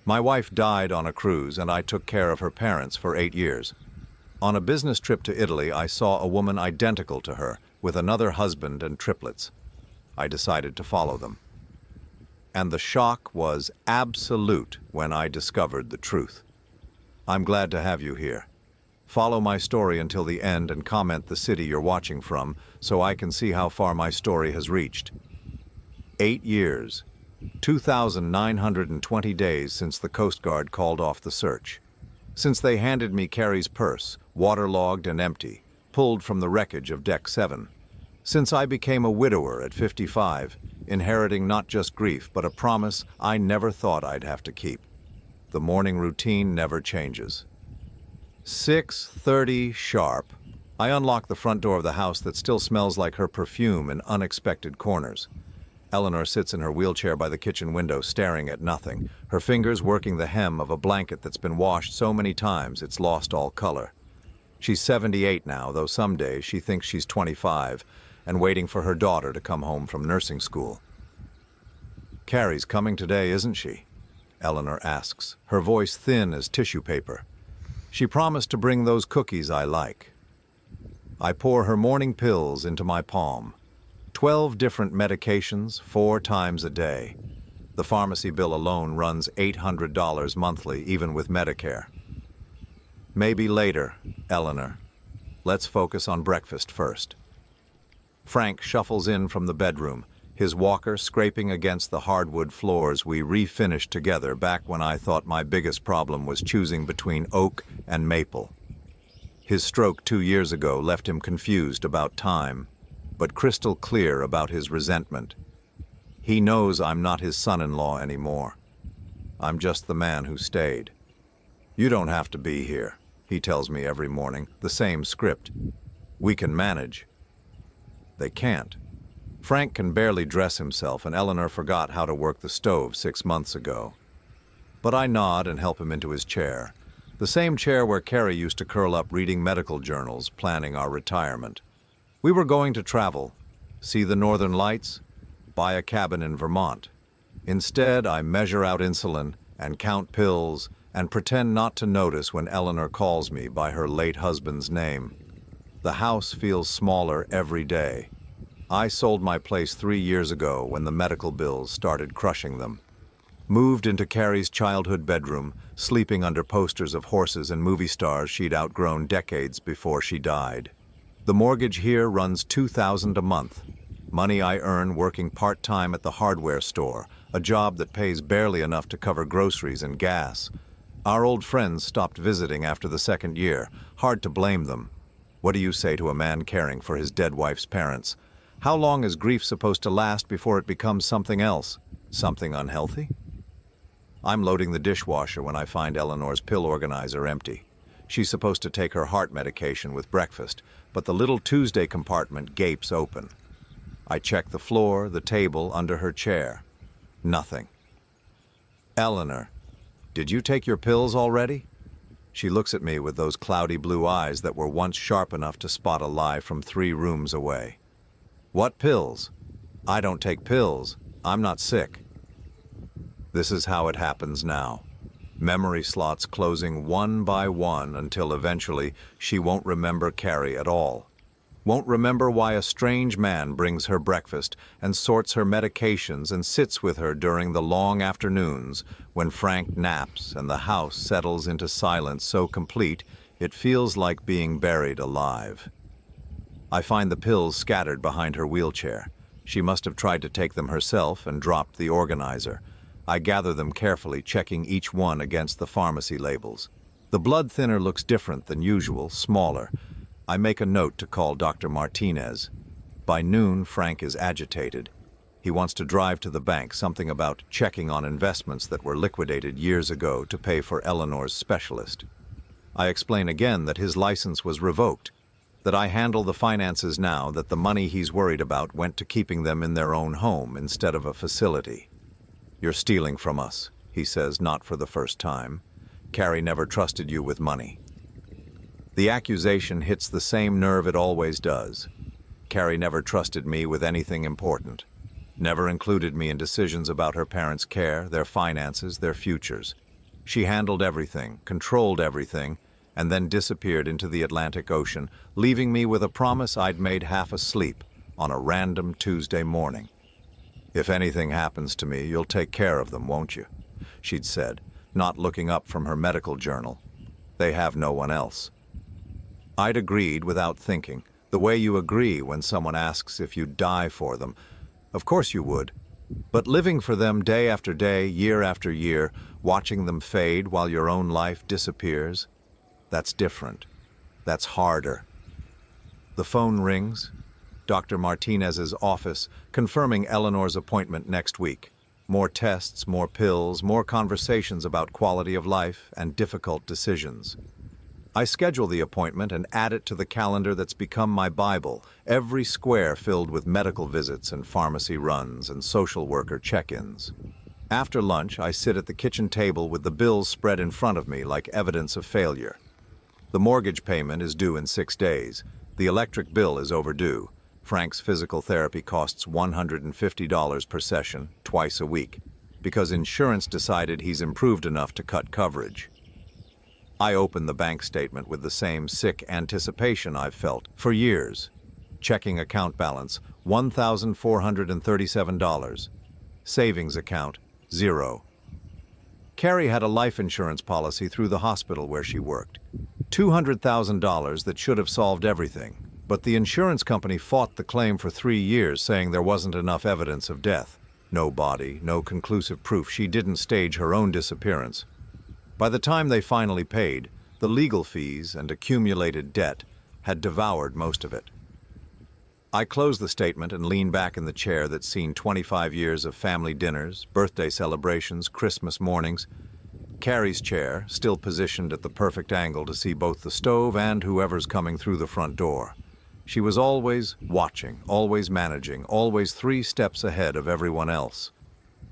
My wife died on a cruise and I took care of her parents for 8 years. On a business trip to Italy, I saw a woman identical to her, with another husband and triplets. I decided to follow them. And the shock was absolute when I discovered the truth. I'm glad to have you here. Follow my story until the end and comment the city you're watching from so I can see how far my story has reached. 8 years, 2,920 days since the Coast Guard called off the search. Since they handed me Carrie's purse, waterlogged and empty, pulled from the wreckage of Deck 7. Since I became a widower at 55, inheriting not just grief but a promise I never thought I'd have to keep. The morning routine never changes. 6:30 sharp, I unlock the front door of the house that still smells like her perfume in unexpected corners. Eleanor sits in her wheelchair by the kitchen window staring at nothing, her fingers working the hem of a blanket that's been washed so many times it's lost all color. She's 78 now, though some days she thinks she's 25 and waiting for her daughter to come home from nursing school. "Carrie's coming today, isn't she?" Eleanor asks, her voice thin as tissue paper. "She promised to bring those cookies I like." I pour her morning pills into my palm. 12 different medications, 4 times a day. The pharmacy bill alone runs $800 monthly, even with Medicare. "Maybe later, Eleanor. Let's focus on breakfast first." Frank shuffles in from the bedroom, his walker scraping against the hardwood floors we refinished together back when I thought my biggest problem was choosing between oak and maple. His stroke 2 years ago left him confused about time, but crystal clear about his resentment. He knows I'm not his son-in-law anymore. I'm just the man who stayed. "You don't have to be here," he tells me every morning, the same script. "We can manage." They can't. Frank can barely dress himself, and Eleanor forgot how to work the stove 6 months ago. But I nod and help him into his chair, the same chair where Carrie used to curl up reading medical journals, planning our retirement. We were going to travel, see the northern lights, buy a cabin in Vermont. Instead, I measure out insulin and count pills and pretend not to notice when Eleanor calls me by her late husband's name. The house feels smaller every day. I sold my place 3 years ago when the medical bills started crushing them. Moved into Carrie's childhood bedroom, sleeping under posters of horses and movie stars she'd outgrown decades before she died. The mortgage here runs $2,000 a month, money I earn working part-time at the hardware store, a job that pays barely enough to cover groceries and gas. Our old friends stopped visiting after the 2nd year. Hard to blame them. What do you say to a man caring for his dead wife's parents? How long is grief supposed to last before it becomes something else? Something unhealthy? I'm loading the dishwasher when I find Eleanor's pill organizer empty. She's supposed to take her heart medication with breakfast, but the little Tuesday compartment gapes open. I check the floor, the table, under her chair. Nothing. "Eleanor, did you take your pills already?" She looks at me with those cloudy blue eyes that were once sharp enough to spot a lie from 3 rooms away. "What pills?" "I don't take pills. I'm not sick." This is how it happens now. Memory slots closing one by one until eventually she won't remember Carrie at all. Won't remember why a strange man brings her breakfast and sorts her medications and sits with her during the long afternoons when Frank naps and the house settles into silence so complete it feels like being buried alive. I find the pills scattered behind her wheelchair. She must have tried to take them herself and dropped the organizer. I gather them carefully, checking each one against the pharmacy labels. The blood thinner looks different than usual, smaller. I make a note to call Dr. Martinez. By noon, Frank is agitated. He wants to drive to the bank, something about checking on investments that were liquidated years ago to pay for Eleanor's specialist. I explain again that his license was revoked, that I handle the finances now, that the money he's worried about went to keeping them in their own home instead of a facility. "You're stealing from us," he says, not for the first time. "Carrie never trusted you with money." The accusation hits the same nerve it always does. Carrie never trusted me with anything important. Never included me in decisions about her parents' care, their finances, their futures. She handled everything, controlled everything, and then disappeared into the Atlantic Ocean, leaving me with a promise I'd made half asleep on a random Tuesday morning. "If anything happens to me, you'll take care of them, won't you?" she'd said, not looking up from her medical journal. "They have no one else." I'd agreed without thinking, the way you agree when someone asks if you'd die for them. Of course you would. But living for them day after day, year after year, watching them fade while your own life disappears, that's different. That's harder. The phone rings. Dr. Martinez's office, confirming Eleanor's appointment next week. More tests, more pills, more conversations about quality of life and difficult decisions. I schedule the appointment and add it to the calendar that's become my Bible, every square filled with medical visits and pharmacy runs and social worker check-ins. After lunch, I sit at the kitchen table with the bills spread in front of me like evidence of failure. The mortgage payment is due in 6 days. The electric bill is overdue. Frank's physical therapy costs $150 per session, twice a week, because insurance decided he's improved enough to cut coverage. I open the bank statement with the same sick anticipation I've felt for years. Checking account balance, $1,437. Savings account, 0. Carrie had a life insurance policy through the hospital where she worked. $200,000 that should have solved everything. But the insurance company fought the claim for 3 years, saying there wasn't enough evidence of death. No body, no conclusive proof she didn't stage her own disappearance. By the time they finally paid, the legal fees and accumulated debt had devoured most of it. I close the statement and lean back in the chair that's seen 25 years of family dinners, birthday celebrations, Christmas mornings. Carrie's chair, still positioned at the perfect angle to see both the stove and whoever's coming through the front door. She was always watching, always managing, always 3 steps ahead of everyone else.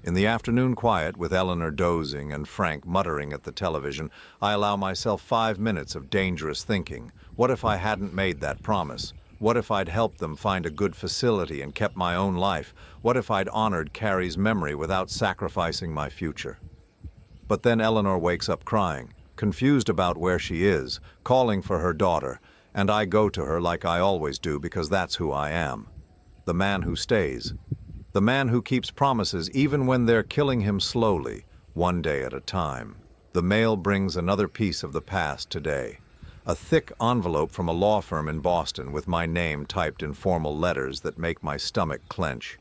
In the afternoon quiet, with Eleanor dozing and Frank muttering at the television, I allow myself 5 minutes of dangerous thinking. What if I hadn't made that promise? What if I'd helped them find a good facility and kept my own life? What if I'd honored Carrie's memory without sacrificing my future? But then Eleanor wakes up crying, confused about where she is, calling for her daughter, and I go to her like I always do because that's who I am. The man who stays. The man who keeps promises even when they're killing him slowly, one day at a time. The mail brings another piece of the past today. A thick envelope from a law firm in Boston with my name typed in formal letters that make my stomach clench.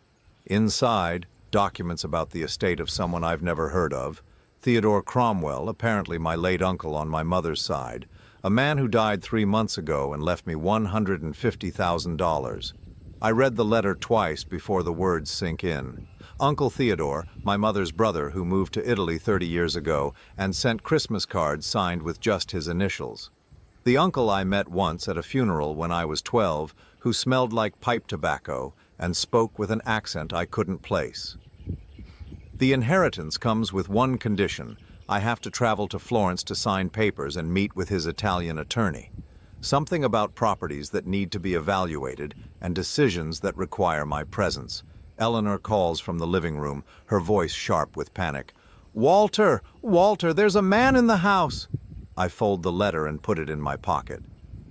Inside, documents about the estate of someone I've never heard of. Theodore Cromwell, apparently my late uncle on my mother's side. A man who died 3 months ago and left me $150,000. I read the letter twice before the words sink in. Uncle Theodore, my mother's brother who moved to Italy 30 years ago and sent Christmas cards signed with just his initials. The uncle I met once at a funeral when I was 12, who smelled like pipe tobacco and spoke with an accent I couldn't place. The inheritance comes with one condition. I have to travel to Florence to sign papers and meet with his Italian attorney. Something about properties that need to be evaluated and decisions that require my presence. Eleanor calls from the living room, her voice sharp with panic. "Walter! Walter, there's a man in the house!" I fold the letter and put it in my pocket.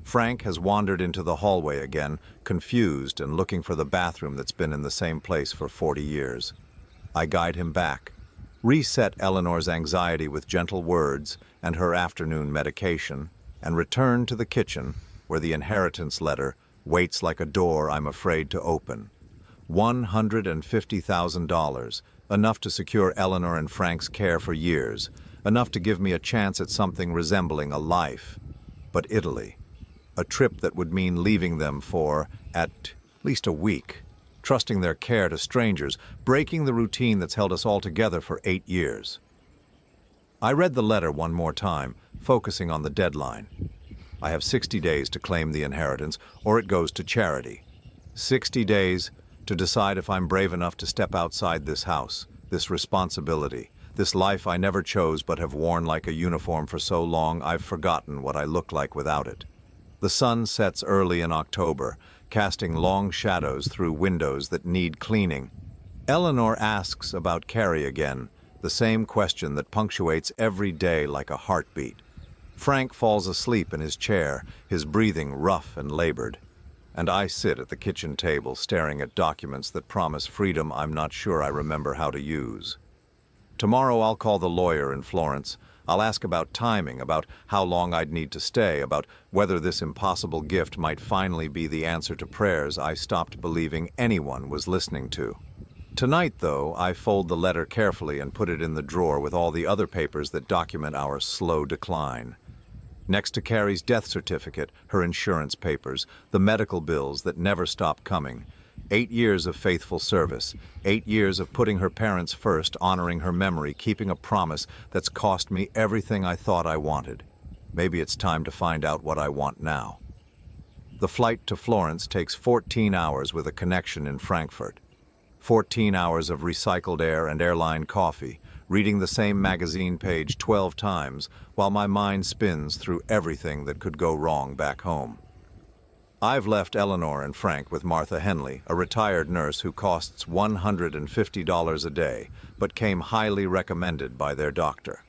Frank has wandered into the hallway again, confused and looking for the bathroom that's been in the same place for 40 years. I guide him back. Reset Eleanor's anxiety with gentle words and her afternoon medication, and return to the kitchen where the inheritance letter waits like a door I'm afraid to open. $150,000, enough to secure Eleanor and Frank's care for years, enough to give me a chance at something resembling a life. But Italy, a trip that would mean leaving them for at least a week. Trusting their care to strangers, breaking the routine that's held us all together for 8 years. I read the letter one more time, focusing on the deadline. I have 60 days to claim the inheritance, or it goes to charity. 60 days to decide if I'm brave enough to step outside this house, this responsibility, this life I never chose but have worn like a uniform for so long I've forgotten what I look like without it. The sun sets early in October, casting long shadows through windows that need cleaning. Eleanor asks about Carrie again, the same question that punctuates every day like a heartbeat. Frank falls asleep in his chair, his breathing rough and labored. And I sit at the kitchen table staring at documents that promise freedom I'm not sure I remember how to use. Tomorrow I'll call the lawyer in Florence. I'll ask about timing, about how long I'd need to stay, about whether this impossible gift might finally be the answer to prayers I stopped believing anyone was listening to. Tonight, though, I fold the letter carefully and put it in the drawer with all the other papers that document our slow decline. Next to Carrie's death certificate, her insurance papers, the medical bills that never stop coming. 8 years of faithful service, 8 years of putting her parents first, honoring her memory, keeping a promise that's cost me everything I thought I wanted. Maybe it's time to find out what I want now. The flight to Florence takes 14 hours with a connection in Frankfurt. 14 hours of recycled air and airline coffee, reading the same magazine page 12 times while my mind spins through everything that could go wrong back home. I've left Eleanor and Frank with Martha Henley, a retired nurse who costs $150 a day, but came highly recommended by their doctor.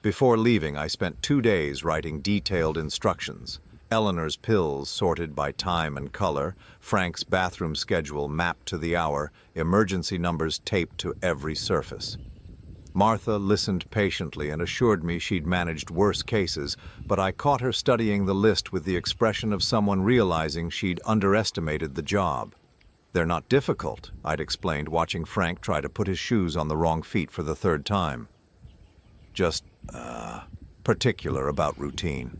Before leaving, I spent 2 days writing detailed instructions. Eleanor's pills sorted by time and color, Frank's bathroom schedule mapped to the hour, emergency numbers taped to every surface. Martha listened patiently and assured me she'd managed worse cases, but I caught her studying the list with the expression of someone realizing she'd underestimated the job. "They're not difficult," I'd explained, watching Frank try to put his shoes on the wrong feet for the 3rd time. Just, particular about routine.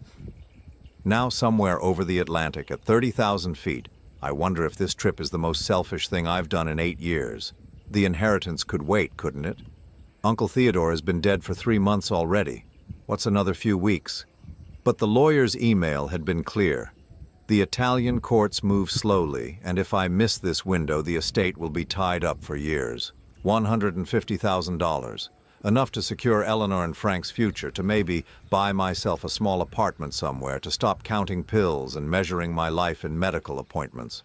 Now somewhere over the Atlantic at 30,000 feet, I wonder if this trip is the most selfish thing I've done in 8 years. The inheritance could wait, couldn't it? Uncle Theodore has been dead for 3 months already. What's another few weeks? But the lawyer's email had been clear. The Italian courts move slowly, and if I miss this window, the estate will be tied up for years. $150,000. Enough to secure Eleanor and Frank's future, to maybe buy myself a small apartment somewhere, to stop counting pills and measuring my life in medical appointments.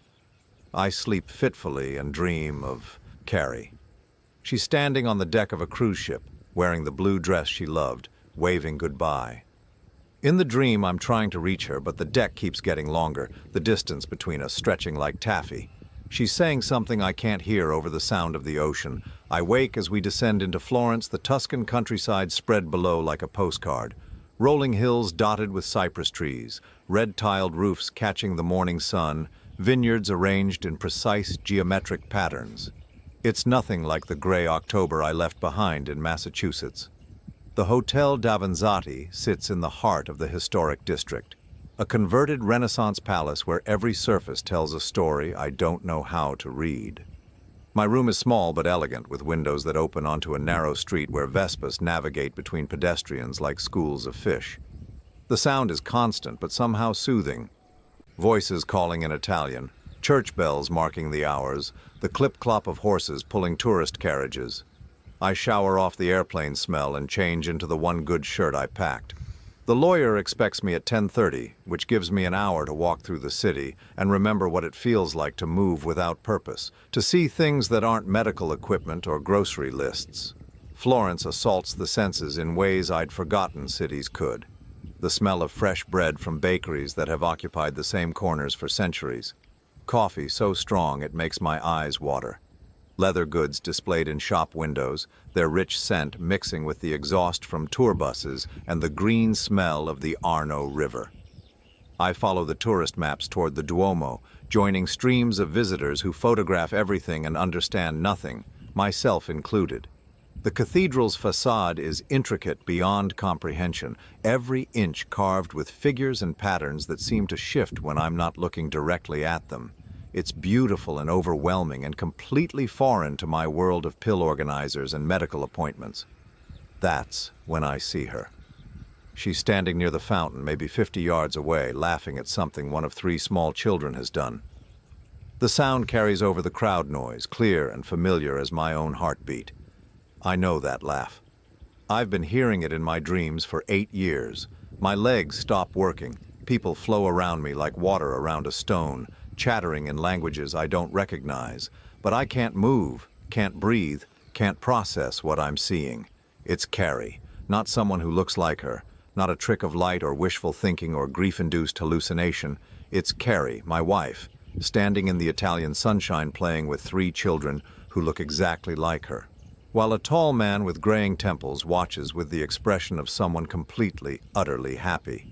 I sleep fitfully and dream of Carrie. She's standing on the deck of a cruise ship, wearing the blue dress she loved, waving goodbye. In the dream, I'm trying to reach her, but the deck keeps getting longer, the distance between us stretching like taffy. She's saying something I can't hear over the sound of the ocean. I wake as we descend into Florence, the Tuscan countryside spread below like a postcard. Rolling hills dotted with cypress trees, red-tiled roofs catching the morning sun, vineyards arranged in precise geometric patterns. It's nothing like the gray October I left behind in Massachusetts. The Hotel Davanzati sits in the heart of the historic district, a converted Renaissance palace where every surface tells a story I don't know how to read. My room is small but elegant, with windows that open onto a narrow street where Vespas navigate between pedestrians like schools of fish. The sound is constant but somehow soothing. Voices calling in Italian, church bells marking the hours, the clip-clop of horses pulling tourist carriages. I shower off the airplane smell and change into the one good shirt I packed. The lawyer expects me at 10:30, which gives me an hour to walk through the city and remember what it feels like to move without purpose, to see things that aren't medical equipment or grocery lists. Florence assaults the senses in ways I'd forgotten cities could. The smell of fresh bread from bakeries that have occupied the same corners for centuries. Coffee so strong it makes my eyes water. Leather goods displayed in shop windows, their rich scent mixing with the exhaust from tour buses and the green smell of the Arno River. I follow the tourist maps toward the Duomo, joining streams of visitors who photograph everything and understand nothing, myself included. The cathedral's facade is intricate beyond comprehension, every inch carved with figures and patterns that seem to shift when I'm not looking directly at them. It's beautiful and overwhelming and completely foreign to my world of pill organizers and medical appointments. That's when I see her. She's standing near the fountain, maybe 50 yards away, laughing at something one of 3 small children has done. The sound carries over the crowd noise, clear and familiar as my own heartbeat. I know that laugh. I've been hearing it in my dreams for 8 years. My legs stop working. People flow around me like water around a stone, chattering in languages I don't recognize. But I can't move, can't breathe, can't process what I'm seeing. It's Carrie, not someone who looks like her, not a trick of light or wishful thinking or grief-induced hallucination. It's Carrie, my wife, standing in the Italian sunshine playing with 3 children who look exactly like her, while a tall man with graying temples watches with the expression of someone completely, utterly happy.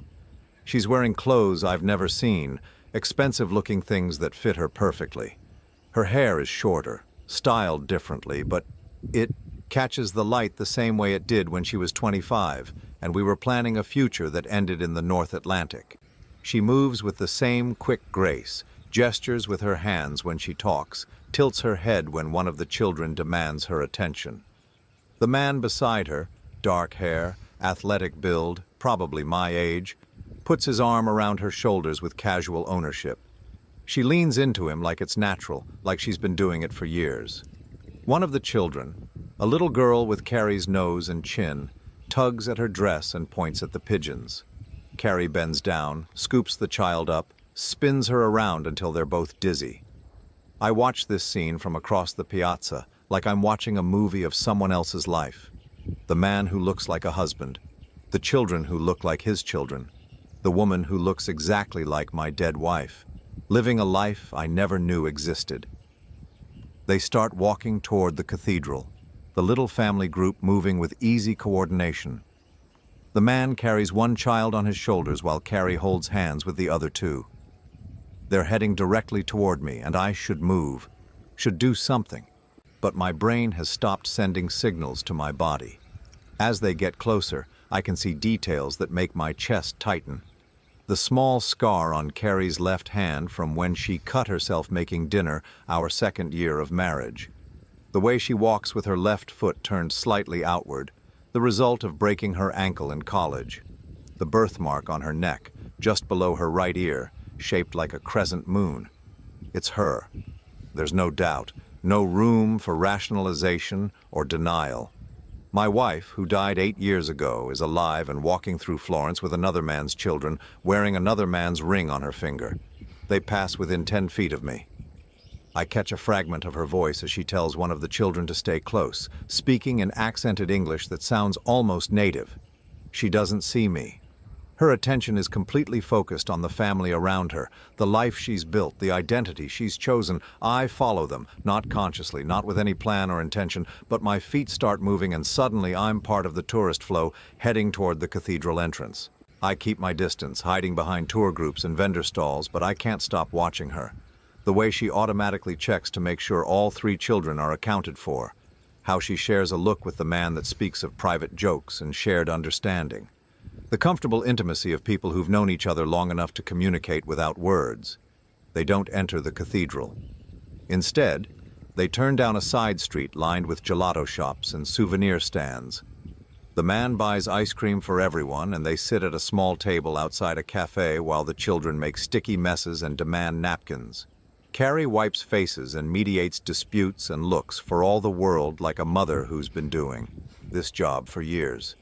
She's wearing clothes I've never seen, expensive-looking things that fit her perfectly. Her hair is shorter, styled differently, but it catches the light the same way it did when she was 25, and we were planning a future that ended in the North Atlantic. She moves with the same quick grace, gestures with her hands when she talks, tilts her head when one of the children demands her attention. The man beside her, dark hair, athletic build, probably my age, puts his arm around her shoulders with casual ownership. She leans into him like it's natural, like she's been doing it for years. One of the children, a little girl with Carrie's nose and chin, tugs at her dress and points at the pigeons. Carrie bends down, scoops the child up, spins her around until they're both dizzy. I watch this scene from across the piazza, like I'm watching a movie of someone else's life. The man who looks like a husband, the children who look like his children, the woman who looks exactly like my dead wife, living a life I never knew existed. They start walking toward the cathedral, the little family group moving with easy coordination. The man carries one child on his shoulders while Carrie holds hands with the other 2. They're heading directly toward me, and I should move, should do something. But my brain has stopped sending signals to my body. As they get closer, I can see details that make my chest tighten. The small scar on Carrie's left hand from when she cut herself making dinner our 2nd year of marriage. The way she walks with her left foot turned slightly outward, the result of breaking her ankle in college. The birthmark on her neck, just below her right ear, shaped like a crescent moon. It's her. There's no doubt, no room for rationalization or denial. My wife, who died 8 years ago, is alive and walking through Florence with another man's children, wearing another man's ring on her finger. They pass within 10 feet of me. I catch a fragment of her voice as she tells one of the children to stay close, speaking in accented English that sounds almost native. She doesn't see me. Her attention is completely focused on the family around her, the life she's built, the identity she's chosen. I follow them, not consciously, not with any plan or intention, but my feet start moving and suddenly I'm part of the tourist flow, heading toward the cathedral entrance. I keep my distance, hiding behind tour groups and vendor stalls, but I can't stop watching her. The way she automatically checks to make sure all 3 children are accounted for. How she shares a look with the man that speaks of private jokes and shared understanding. The comfortable intimacy of people who've known each other long enough to communicate without words. They don't enter the cathedral. Instead, they turn down a side street lined with gelato shops and souvenir stands. The man buys ice cream for everyone, and they sit at a small table outside a cafe while the children make sticky messes and demand napkins. Carrie wipes faces and mediates disputes and looks for all the world like a mother who's been doing this job for years.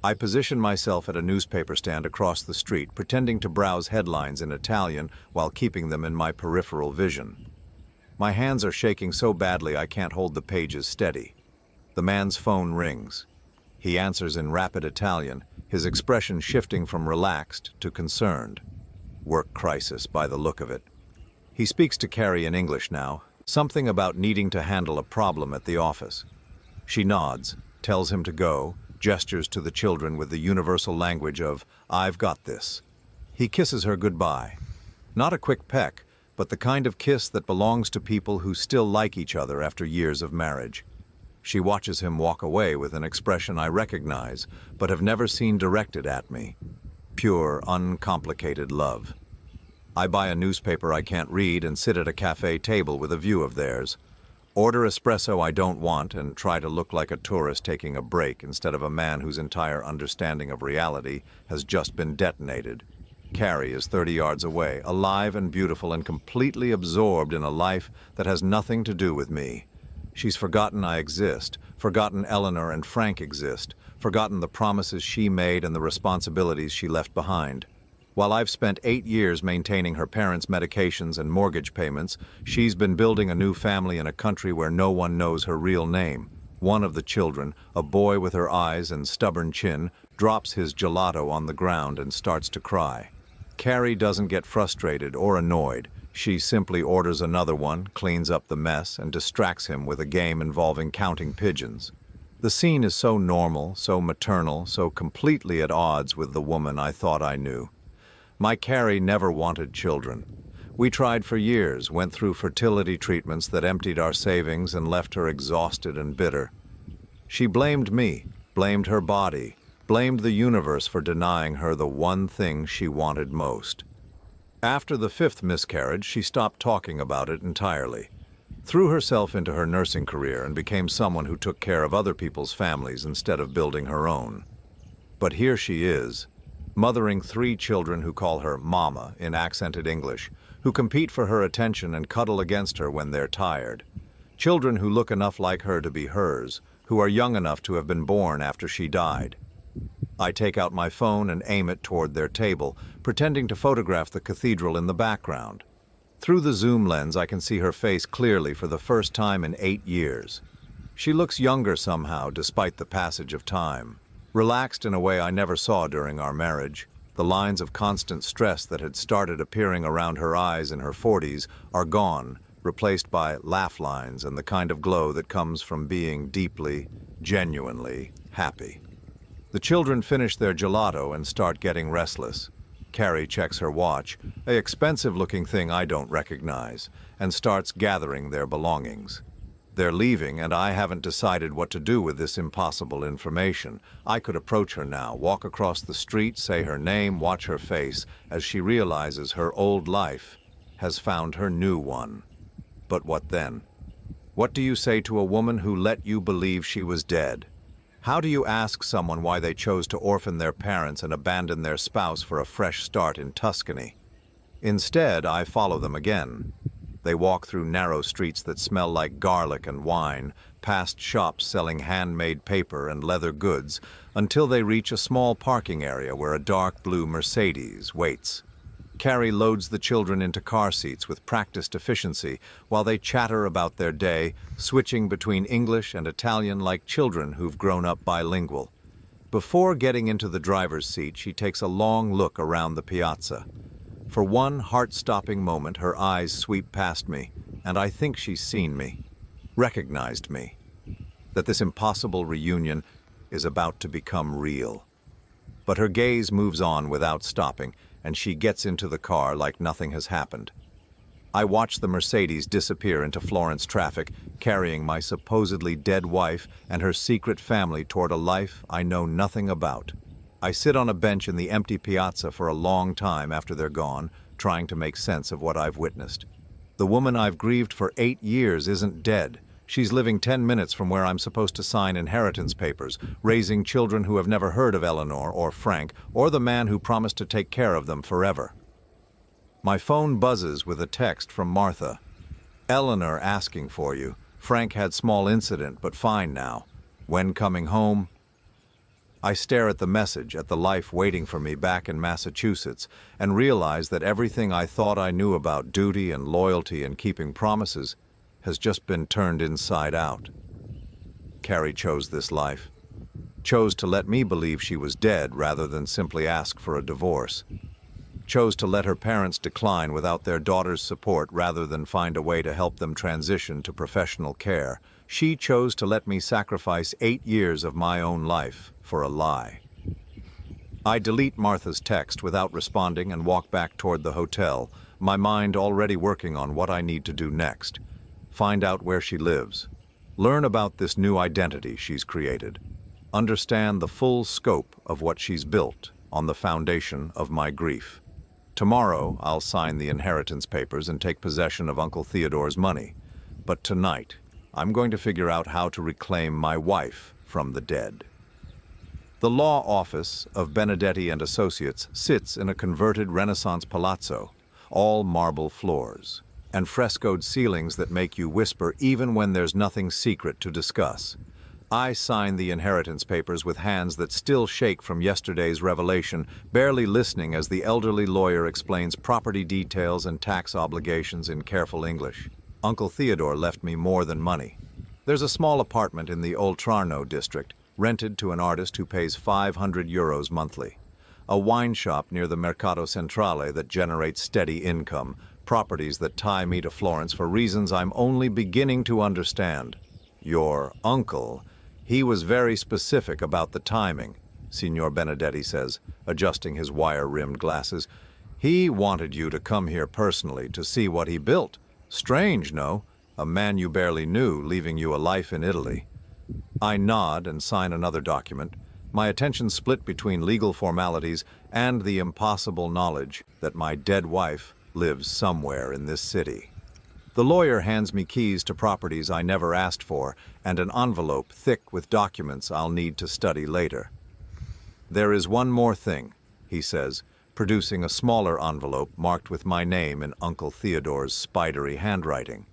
I position myself at a newspaper stand across the street, pretending to browse headlines in Italian while keeping them in my peripheral vision. My hands are shaking so badly I can't hold the pages steady. The man's phone rings. He answers in rapid Italian, his expression shifting from relaxed to concerned. Work crisis by the look of it. He speaks to Carrie in English now, something about needing to handle a problem at the office. She nods, tells him to go, gestures to the children with the universal language of, "I've got this." He kisses her goodbye. Not a quick peck, but the kind of kiss that belongs to people who still like each other after years of marriage. She watches him walk away with an expression I recognize, but have never seen directed at me. Pure, uncomplicated love. I buy a newspaper I can't read and sit at a cafe table with a view of theirs. Order espresso I don't want and try to look like a tourist taking a break instead of a man whose entire understanding of reality has just been detonated. Carrie is 30 yards away, alive and beautiful and completely absorbed in a life that has nothing to do with me. She's forgotten I exist, forgotten Eleanor and Frank exist, forgotten the promises she made and the responsibilities she left behind. While I've spent 8 years maintaining her parents' medications and mortgage payments, she's been building a new family in a country where no one knows her real name. One of the children, a boy with her eyes and stubborn chin, drops his gelato on the ground and starts to cry. Carrie doesn't get frustrated or annoyed. She simply orders another one, cleans up the mess, and distracts him with a game involving counting pigeons. The scene is so normal, so maternal, so completely at odds with the woman I thought I knew. My Carrie never wanted children. We tried for years, went through fertility treatments that emptied our savings and left her exhausted and bitter. She blamed me, blamed her body, blamed the universe for denying her the one thing she wanted most. After the 5th miscarriage, she stopped talking about it entirely, threw herself into her nursing career and became someone who took care of other people's families instead of building her own. But here she is, mothering 3 children who call her Mama in accented English, who compete for her attention and cuddle against her when they're tired. Children who look enough like her to be hers, who are young enough to have been born after she died. I take out my phone and aim it toward their table, pretending to photograph the cathedral in the background. Through the zoom lens, I can see her face clearly for the first time in 8 years. She looks younger somehow, despite the passage of time. Relaxed in a way I never saw during our marriage. The lines of constant stress that had started appearing around her eyes in her 40s are gone, replaced by laugh lines and the kind of glow that comes from being deeply, genuinely happy. The children finish their gelato and start getting restless. Carrie checks her watch, an expensive-looking thing I don't recognize, and starts gathering their belongings. They're leaving, and I haven't decided what to do with this impossible information. I could approach her now, walk across the street, say her name, watch her face, as she realizes her old life has found her new one. But what then? What do you say to a woman who let you believe she was dead? How do you ask someone why they chose to orphan their parents and abandon their spouse for a fresh start in Tuscany? Instead, I follow them again. They walk through narrow streets that smell like garlic and wine, past shops selling handmade paper and leather goods, until they reach a small parking area where a dark blue Mercedes waits. Carrie loads the children into car seats with practiced efficiency while they chatter about their day, switching between English and Italian like children who've grown up bilingual. Before getting into the driver's seat, she takes a long look around the piazza. For one heart-stopping moment, her eyes sweep past me, and I think she's seen me, recognized me, that this impossible reunion is about to become real. But her gaze moves on without stopping, and she gets into the car like nothing has happened. I watch the Mercedes disappear into Florence traffic, carrying my supposedly dead wife and her secret family toward a life I know nothing about. I sit on a bench in the empty piazza for a long time after they're gone, trying to make sense of what I've witnessed. The woman I've grieved for 8 years isn't dead. She's living 10 minutes from where I'm supposed to sign inheritance papers, raising children who have never heard of Eleanor or Frank or the man who promised to take care of them forever. My phone buzzes with a text from Martha. Eleanor asking for you. Frank had small incident, but fine now. When coming home? I stare at the message, at the life waiting for me back in Massachusetts, and realize that everything I thought I knew about duty and loyalty and keeping promises has just been turned inside out. Carrie chose this life. Chose to let me believe she was dead rather than simply ask for a divorce. Chose to let her parents decline without their daughter's support rather than find a way to help them transition to professional care. She chose to let me sacrifice 8 years of my own life for a lie. I delete Martha's text without responding and walk back toward the hotel, my mind already working on what I need to do next. Find out where she lives. Learn about this new identity she's created. Understand the full scope of what she's built on the foundation of my grief. Tomorrow, I'll sign the inheritance papers and take possession of Uncle Theodore's money. But tonight, I'm going to figure out how to reclaim my wife from the dead. The law office of Benedetti and Associates sits in a converted Renaissance palazzo, all marble floors, and frescoed ceilings that make you whisper even when there's nothing secret to discuss. I sign the inheritance papers with hands that still shake from yesterday's revelation, barely listening as the elderly lawyer explains property details and tax obligations in careful English. Uncle Theodore left me more than money. There's a small apartment in the Oltrarno district, rented to an artist who pays €500 monthly. A wine shop near the Mercato Centrale that generates steady income, properties that tie me to Florence for reasons I'm only beginning to understand. Your uncle, he was very specific about the timing, Signor Benedetti says, adjusting his wire-rimmed glasses. He wanted you to come here personally to see what he built. Strange, no? A man you barely knew, leaving you a life in Italy. I nod and sign another document, my attention split between legal formalities and the impossible knowledge that my dead wife lives somewhere in this city. The lawyer hands me keys to properties I never asked for and an envelope thick with documents I'll need to study later. There is one more thing, he says, producing a smaller envelope marked with my name in Uncle Theodore's spidery handwriting.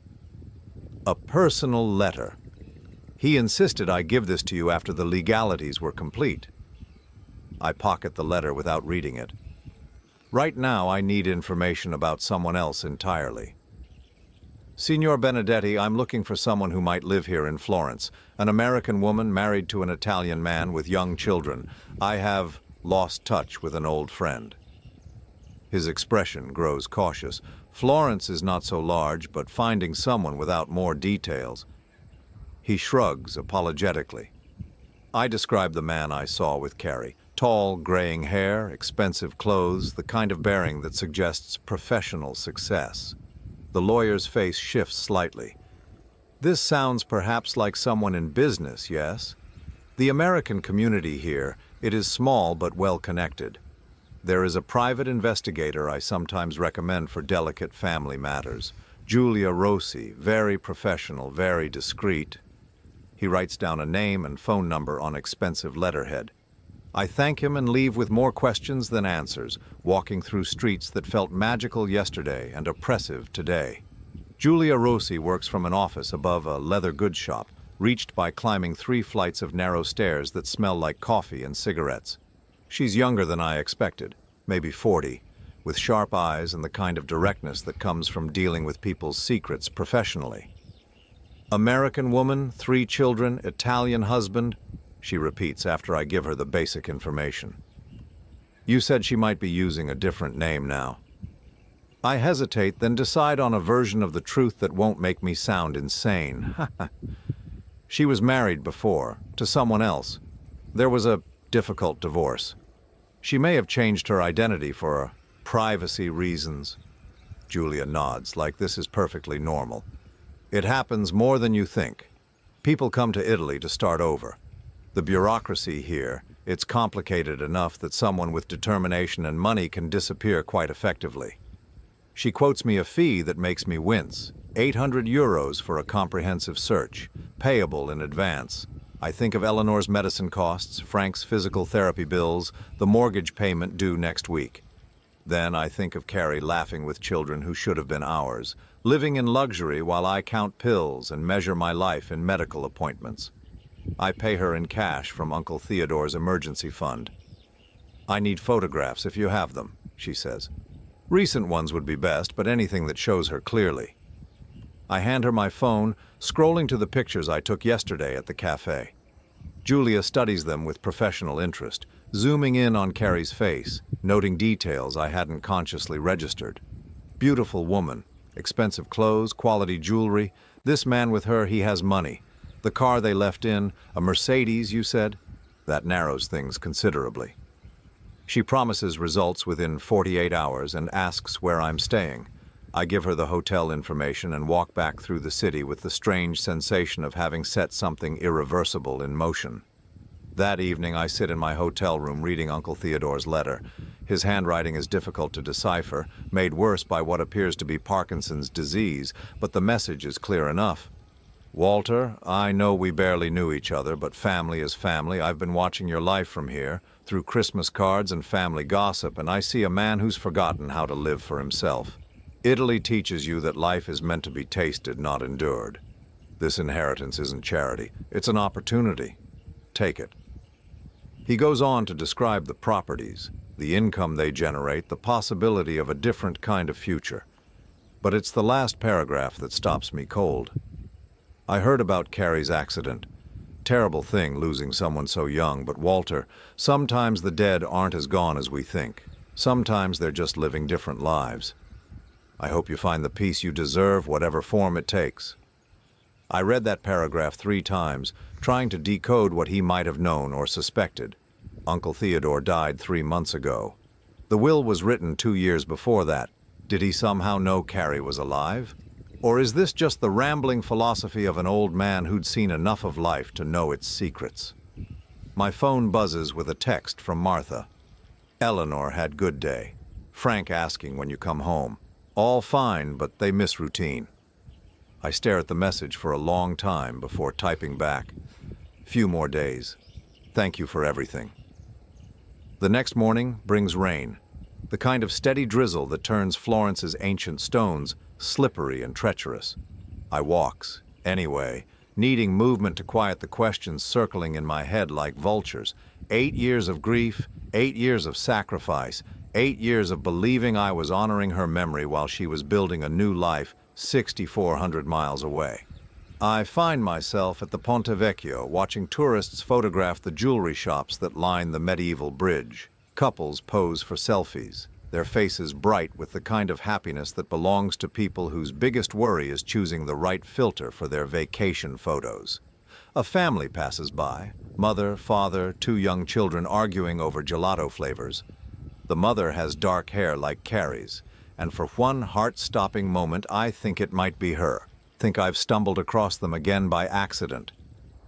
A personal letter. He insisted I give this to you after the legalities were complete. I pocket the letter without reading it. Right now, I need information about someone else entirely. Signor Benedetti, I'm looking for someone who might live here in Florence, an American woman married to an Italian man with young children. I have lost touch with an old friend. His expression grows cautious. Florence is not so large, but finding someone without more details. He shrugs apologetically. I describe the man I saw with Carrie. Tall, graying hair, expensive clothes, the kind of bearing that suggests professional success. The lawyer's face shifts slightly. This sounds perhaps like someone in business, yes? The American community here, it is small but well-connected. There is a private investigator I sometimes recommend for delicate family matters. Giulia Rossi, very professional, very discreet. He writes down a name and phone number on expensive letterhead. I thank him and leave with more questions than answers, walking through streets that felt magical yesterday and oppressive today. Giulia Rossi works from an office above a leather goods shop, reached by climbing 3 flights of narrow stairs that smell like coffee and cigarettes. She's younger than I expected, maybe 40, with sharp eyes and the kind of directness that comes from dealing with people's secrets professionally. American woman, 3 children, Italian husband, she repeats after I give her the basic information. You said she might be using a different name now. I hesitate, then decide on a version of the truth that won't make me sound insane. She was married before, to someone else. There was a difficult divorce. She may have changed her identity for privacy reasons. Giulia nods, like this is perfectly normal. It happens more than you think. People come to Italy to start over. The bureaucracy here, it's complicated enough that someone with determination and money can disappear quite effectively. She quotes me a fee that makes me wince, €800 for a comprehensive search, payable in advance. I think of Eleanor's medicine costs, Frank's physical therapy bills, the mortgage payment due next week. Then I think of Carrie laughing with children who should have been ours, living in luxury while I count pills and measure my life in medical appointments. I pay her in cash from Uncle Theodore's emergency fund. I need photographs if you have them, she says. Recent ones would be best, but anything that shows her clearly. I hand her my phone, scrolling to the pictures I took yesterday at the cafe. Giulia studies them with professional interest, zooming in on Carrie's face, noting details I hadn't consciously registered. Beautiful woman, expensive clothes, quality jewelry. This man with her, he has money. The car they left in, a Mercedes, you said? That narrows things considerably. She promises results within 48 hours and asks where I'm staying. I give her the hotel information and walk back through the city with the strange sensation of having set something irreversible in motion. That evening, I sit in my hotel room reading Uncle Theodore's letter. His handwriting is difficult to decipher, made worse by what appears to be Parkinson's disease, but the message is clear enough. Walter, I know we barely knew each other, but family is family. I've been watching your life from here, through Christmas cards and family gossip, and I see a man who's forgotten how to live for himself. Italy teaches you that life is meant to be tasted, not endured. This inheritance isn't charity. It's an opportunity. Take it. He goes on to describe the properties, the income they generate, the possibility of a different kind of future. But it's the last paragraph that stops me cold. I heard about Carrie's accident. Terrible thing losing someone so young, but Walter, sometimes the dead aren't as gone as we think. Sometimes they're just living different lives. I hope you find the peace you deserve, whatever form it takes. I read that paragraph 3 times, trying to decode what he might have known or suspected. Uncle Theodore died 3 months ago. The will was written 2 years before that. Did he somehow know Carrie was alive? Or is this just the rambling philosophy of an old man who'd seen enough of life to know its secrets? My phone buzzes with a text from Martha. Eleanor had good day. Frank asking when you come home. All fine, but they miss routine. I stare at the message for a long time before typing back. Few more days. Thank you for everything. The next morning brings rain. The kind of steady drizzle that turns Florence's ancient stones slippery and treacherous. I walks, anyway, needing movement to quiet the questions circling in my head like vultures. 8 years of grief, 8 years of sacrifice, 8 years of believing I was honoring her memory while she was building a new life 6,400 miles away. I find myself at the Ponte Vecchio watching tourists photograph the jewelry shops that line the medieval bridge. Couples pose for selfies, their faces bright with the kind of happiness that belongs to people whose biggest worry is choosing the right filter for their vacation photos. A family passes by, mother, father, 2 young children arguing over gelato flavors. The mother has dark hair like Carrie's, and for one heart-stopping moment I think it might be her. Think I've stumbled across them again by accident.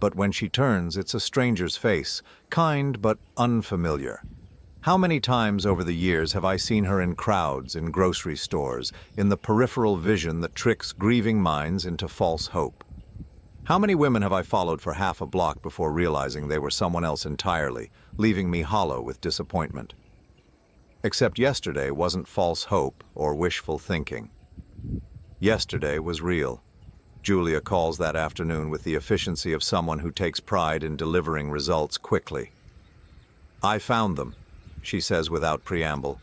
But when she turns, it's a stranger's face, kind but unfamiliar. How many times over the years have I seen her in crowds, in grocery stores, in the peripheral vision that tricks grieving minds into false hope? How many women have I followed for half a block before realizing they were someone else entirely, leaving me hollow with disappointment? Except yesterday wasn't false hope or wishful thinking. Yesterday was real. Julia calls that afternoon with the efficiency of someone who takes pride in delivering results quickly. I found them, she says without preamble.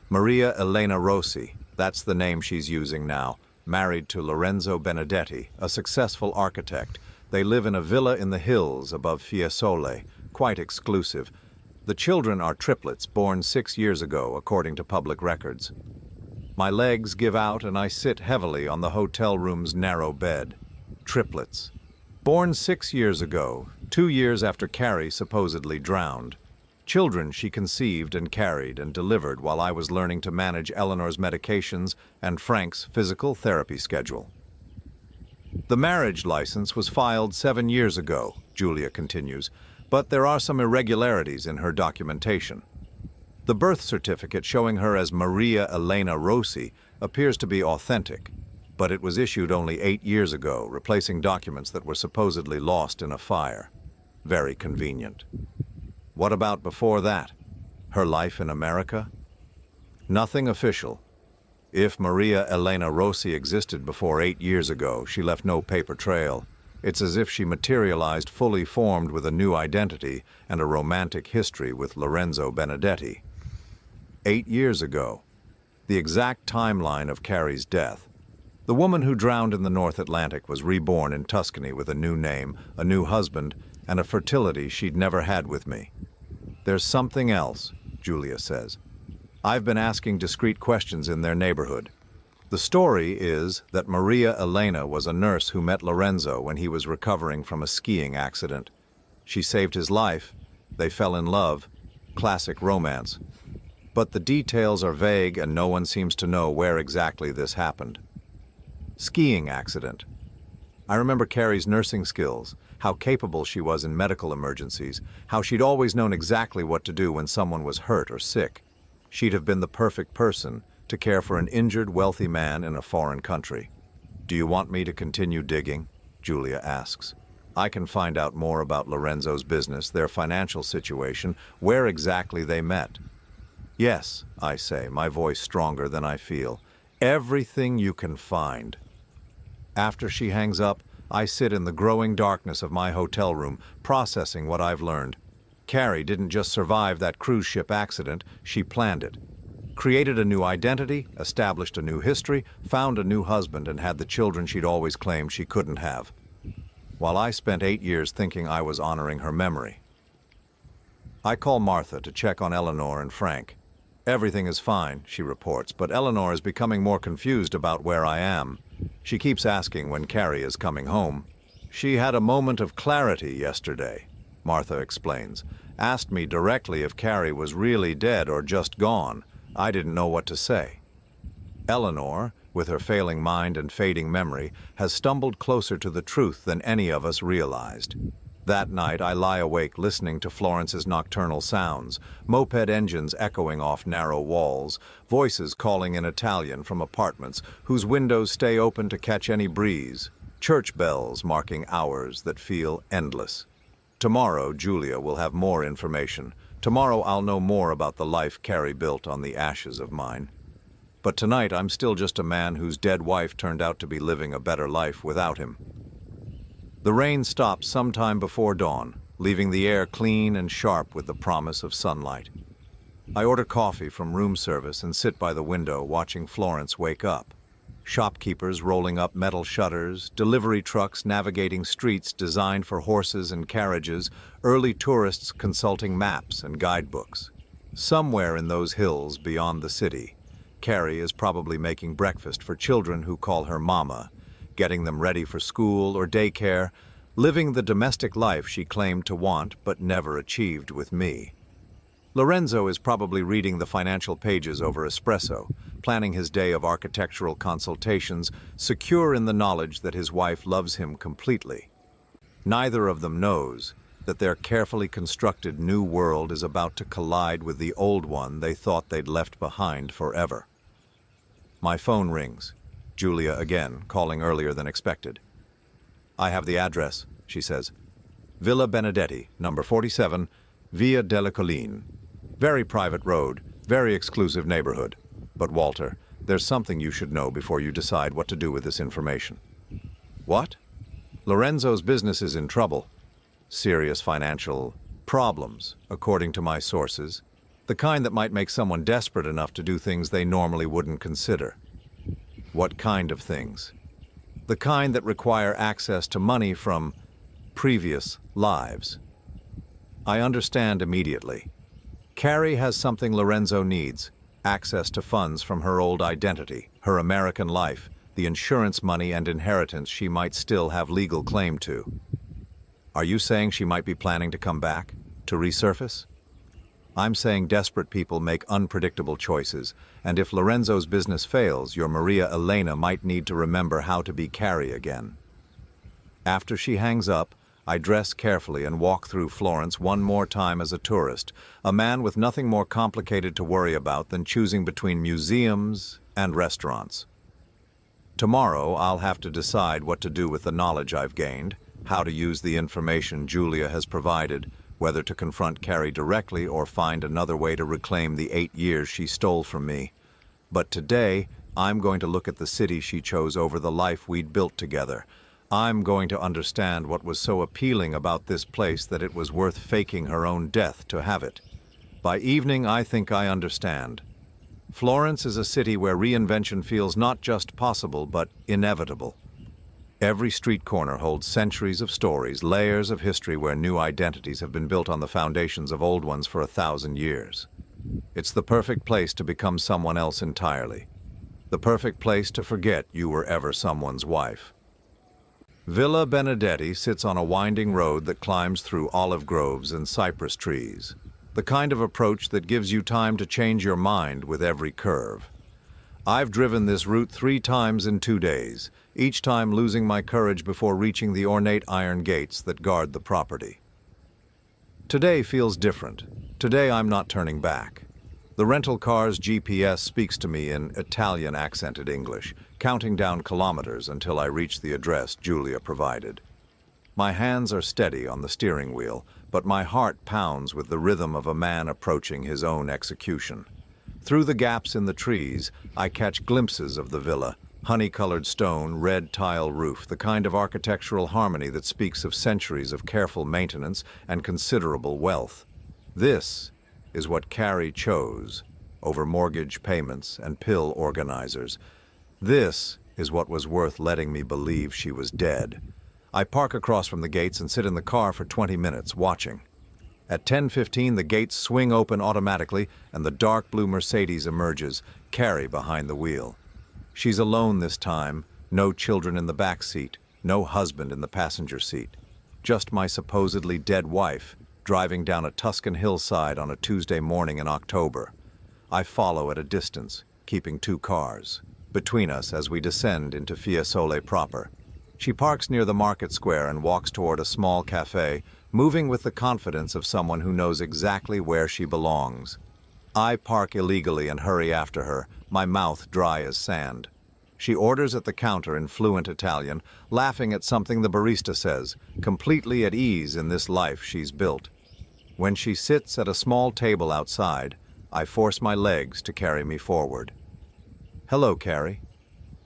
Maria Elena Rossi, that's the name she's using now, married to Lorenzo Benedetti, a successful architect. They live in a villa in the hills above Fiesole, quite exclusive. The children are triplets born 6 years ago, according to public records. My legs give out and I sit heavily on the hotel room's narrow bed. Triplets. Born 6 years ago, 2 years after Carrie supposedly drowned. Children she conceived and carried and delivered while I was learning to manage Eleanor's medications and Frank's physical therapy schedule. The marriage license was filed 7 years ago, Julia continues, but there are some irregularities in her documentation. The birth certificate showing her as Maria Elena Rossi appears to be authentic, but it was issued only 8 years ago, replacing documents that were supposedly lost in a fire. Very convenient. What about before that? Her life in America? Nothing official. If Maria Elena Rossi existed before 8 years ago, she left no paper trail. It's as if she materialized fully formed with a new identity and a romantic history with Lorenzo Benedetti. 8 years ago, the exact timeline of Carrie's death. The woman who drowned in the North Atlantic was reborn in Tuscany with a new name, a new husband, and a fertility she'd never had with me. There's something else, Julia says. I've been asking discreet questions in their neighborhood. The story is that Maria Elena was a nurse who met Lorenzo when he was recovering from a skiing accident. She saved his life. They fell in love. Classic romance. But the details are vague and no one seems to know where exactly this happened. Skiing accident. I remember Carrie's nursing skills, how capable she was in medical emergencies, how she'd always known exactly what to do when someone was hurt or sick. She'd have been the perfect person to care for an injured, wealthy man in a foreign country. Do you want me to continue digging? Julia asks. I can find out more about Lorenzo's business, their financial situation, where exactly they met. Yes, I say, my voice stronger than I feel. Everything you can find. After she hangs up, I sit in the growing darkness of my hotel room, processing what I've learned. Carrie didn't just survive that cruise ship accident, she planned it. Created a new identity, established a new history, found a new husband, and had the children she'd always claimed she couldn't have. while I spent 8 years thinking I was honoring her memory. I call Martha to check on Eleanor and Frank. Everything is fine, she reports, but Eleanor is becoming more confused about where I am. She keeps asking when Carrie is coming home. She had a moment of clarity yesterday, Martha explains. Asked me directly if Carrie was really dead or just gone. I didn't know what to say. Eleanor, with her failing mind and fading memory, has stumbled closer to the truth than any of us realized. That night, I lie awake listening to Florence's nocturnal sounds, moped engines echoing off narrow walls, voices calling in Italian from apartments whose windows stay open to catch any breeze, church bells marking hours that feel endless. Tomorrow, Julia will have more information. Tomorrow, I'll know more about the life Carrie built on the ashes of mine. But tonight, I'm still just a man whose dead wife turned out to be living a better life without him. The rain stops sometime before dawn, leaving the air clean and sharp with the promise of sunlight. I order coffee from room service and sit by the window watching Florence wake up. Shopkeepers rolling up metal shutters, delivery trucks navigating streets designed for horses and carriages, early tourists consulting maps and guidebooks. Somewhere in those hills beyond the city, Carrie is probably making breakfast for children who call her Mama, getting them ready for school or daycare, living the domestic life she claimed to want but never achieved with me. Lorenzo is probably reading the financial pages over espresso, planning his day of architectural consultations, secure in the knowledge that his wife loves him completely. Neither of them knows that their carefully constructed new world is about to collide with the old one they thought they'd left behind forever. My phone rings. Julia again, calling earlier than expected. I have the address, she says. Villa Benedetti, number 47, Via della Colline. Very private road, very exclusive neighborhood. But Walter, there's something you should know before you decide what to do with this information. What? Lorenzo's business is in trouble. Serious financial problems, according to my sources. The kind that might make someone desperate enough to do things they normally wouldn't consider. What kind of things? The kind that require access to money from previous lives. I understand immediately. Carrie has something Lorenzo needs, access to funds from her old identity, her American life, the insurance money and inheritance she might still have legal claim to. Are you saying she might be planning to come back, to resurface? I'm saying desperate people make unpredictable choices, and if Lorenzo's business fails, your Maria Elena might need to remember how to be Carrie again. After she hangs up, I dress carefully and walk through Florence one more time as a tourist, a man with nothing more complicated to worry about than choosing between museums and restaurants. Tomorrow, I'll have to decide what to do with the knowledge I've gained, how to use the information Julia has provided, whether to confront Carrie directly or find another way to reclaim the 8 years she stole from me. But today, I'm going to look at the city she chose over the life we'd built together. I'm going to understand what was so appealing about this place that it was worth faking her own death to have it. By evening, I think I understand. Florence is a city where reinvention feels not just possible, but inevitable. Every street corner holds centuries of stories, layers of history where new identities have been built on the foundations of old ones for 1,000 years. It's the perfect place to become someone else entirely. The perfect place to forget you were ever someone's wife. Villa Benedetti sits on a winding road that climbs through olive groves and cypress trees. The kind of approach that gives you time to change your mind with every curve. I've driven this route 3 times in 2 days, each time losing my courage before reaching the ornate iron gates that guard the property. Today feels different. Today I'm not turning back. The rental car's GPS speaks to me in Italian accented English, counting down kilometers until I reach the address Julia provided. My hands are steady on the steering wheel, but my heart pounds with the rhythm of a man approaching his own execution. Through the gaps in the trees, I catch glimpses of the villa, honey-colored stone, red tile roof, the kind of architectural harmony that speaks of centuries of careful maintenance and considerable wealth. This is what Carrie chose over mortgage payments and pill organizers. This is what was worth letting me believe she was dead. I park across from the gates and sit in the car for 20 minutes, watching. At 10:15, the gates swing open automatically and the dark blue Mercedes emerges, Carrie behind the wheel. She's alone this time, no children in the back seat, no husband in the passenger seat. Just my supposedly dead wife, driving down a Tuscan hillside on a Tuesday morning in October. I follow at a distance, keeping 2 cars between us as we descend into Fiesole proper. She parks near the market square and walks toward a small cafe, moving with the confidence of someone who knows exactly where she belongs. I park illegally and hurry after her, my mouth dry as sand. She orders at the counter in fluent Italian, laughing at something the barista says, completely at ease in this life she's built. When she sits at a small table outside, I force my legs to carry me forward. "Hello, Carrie."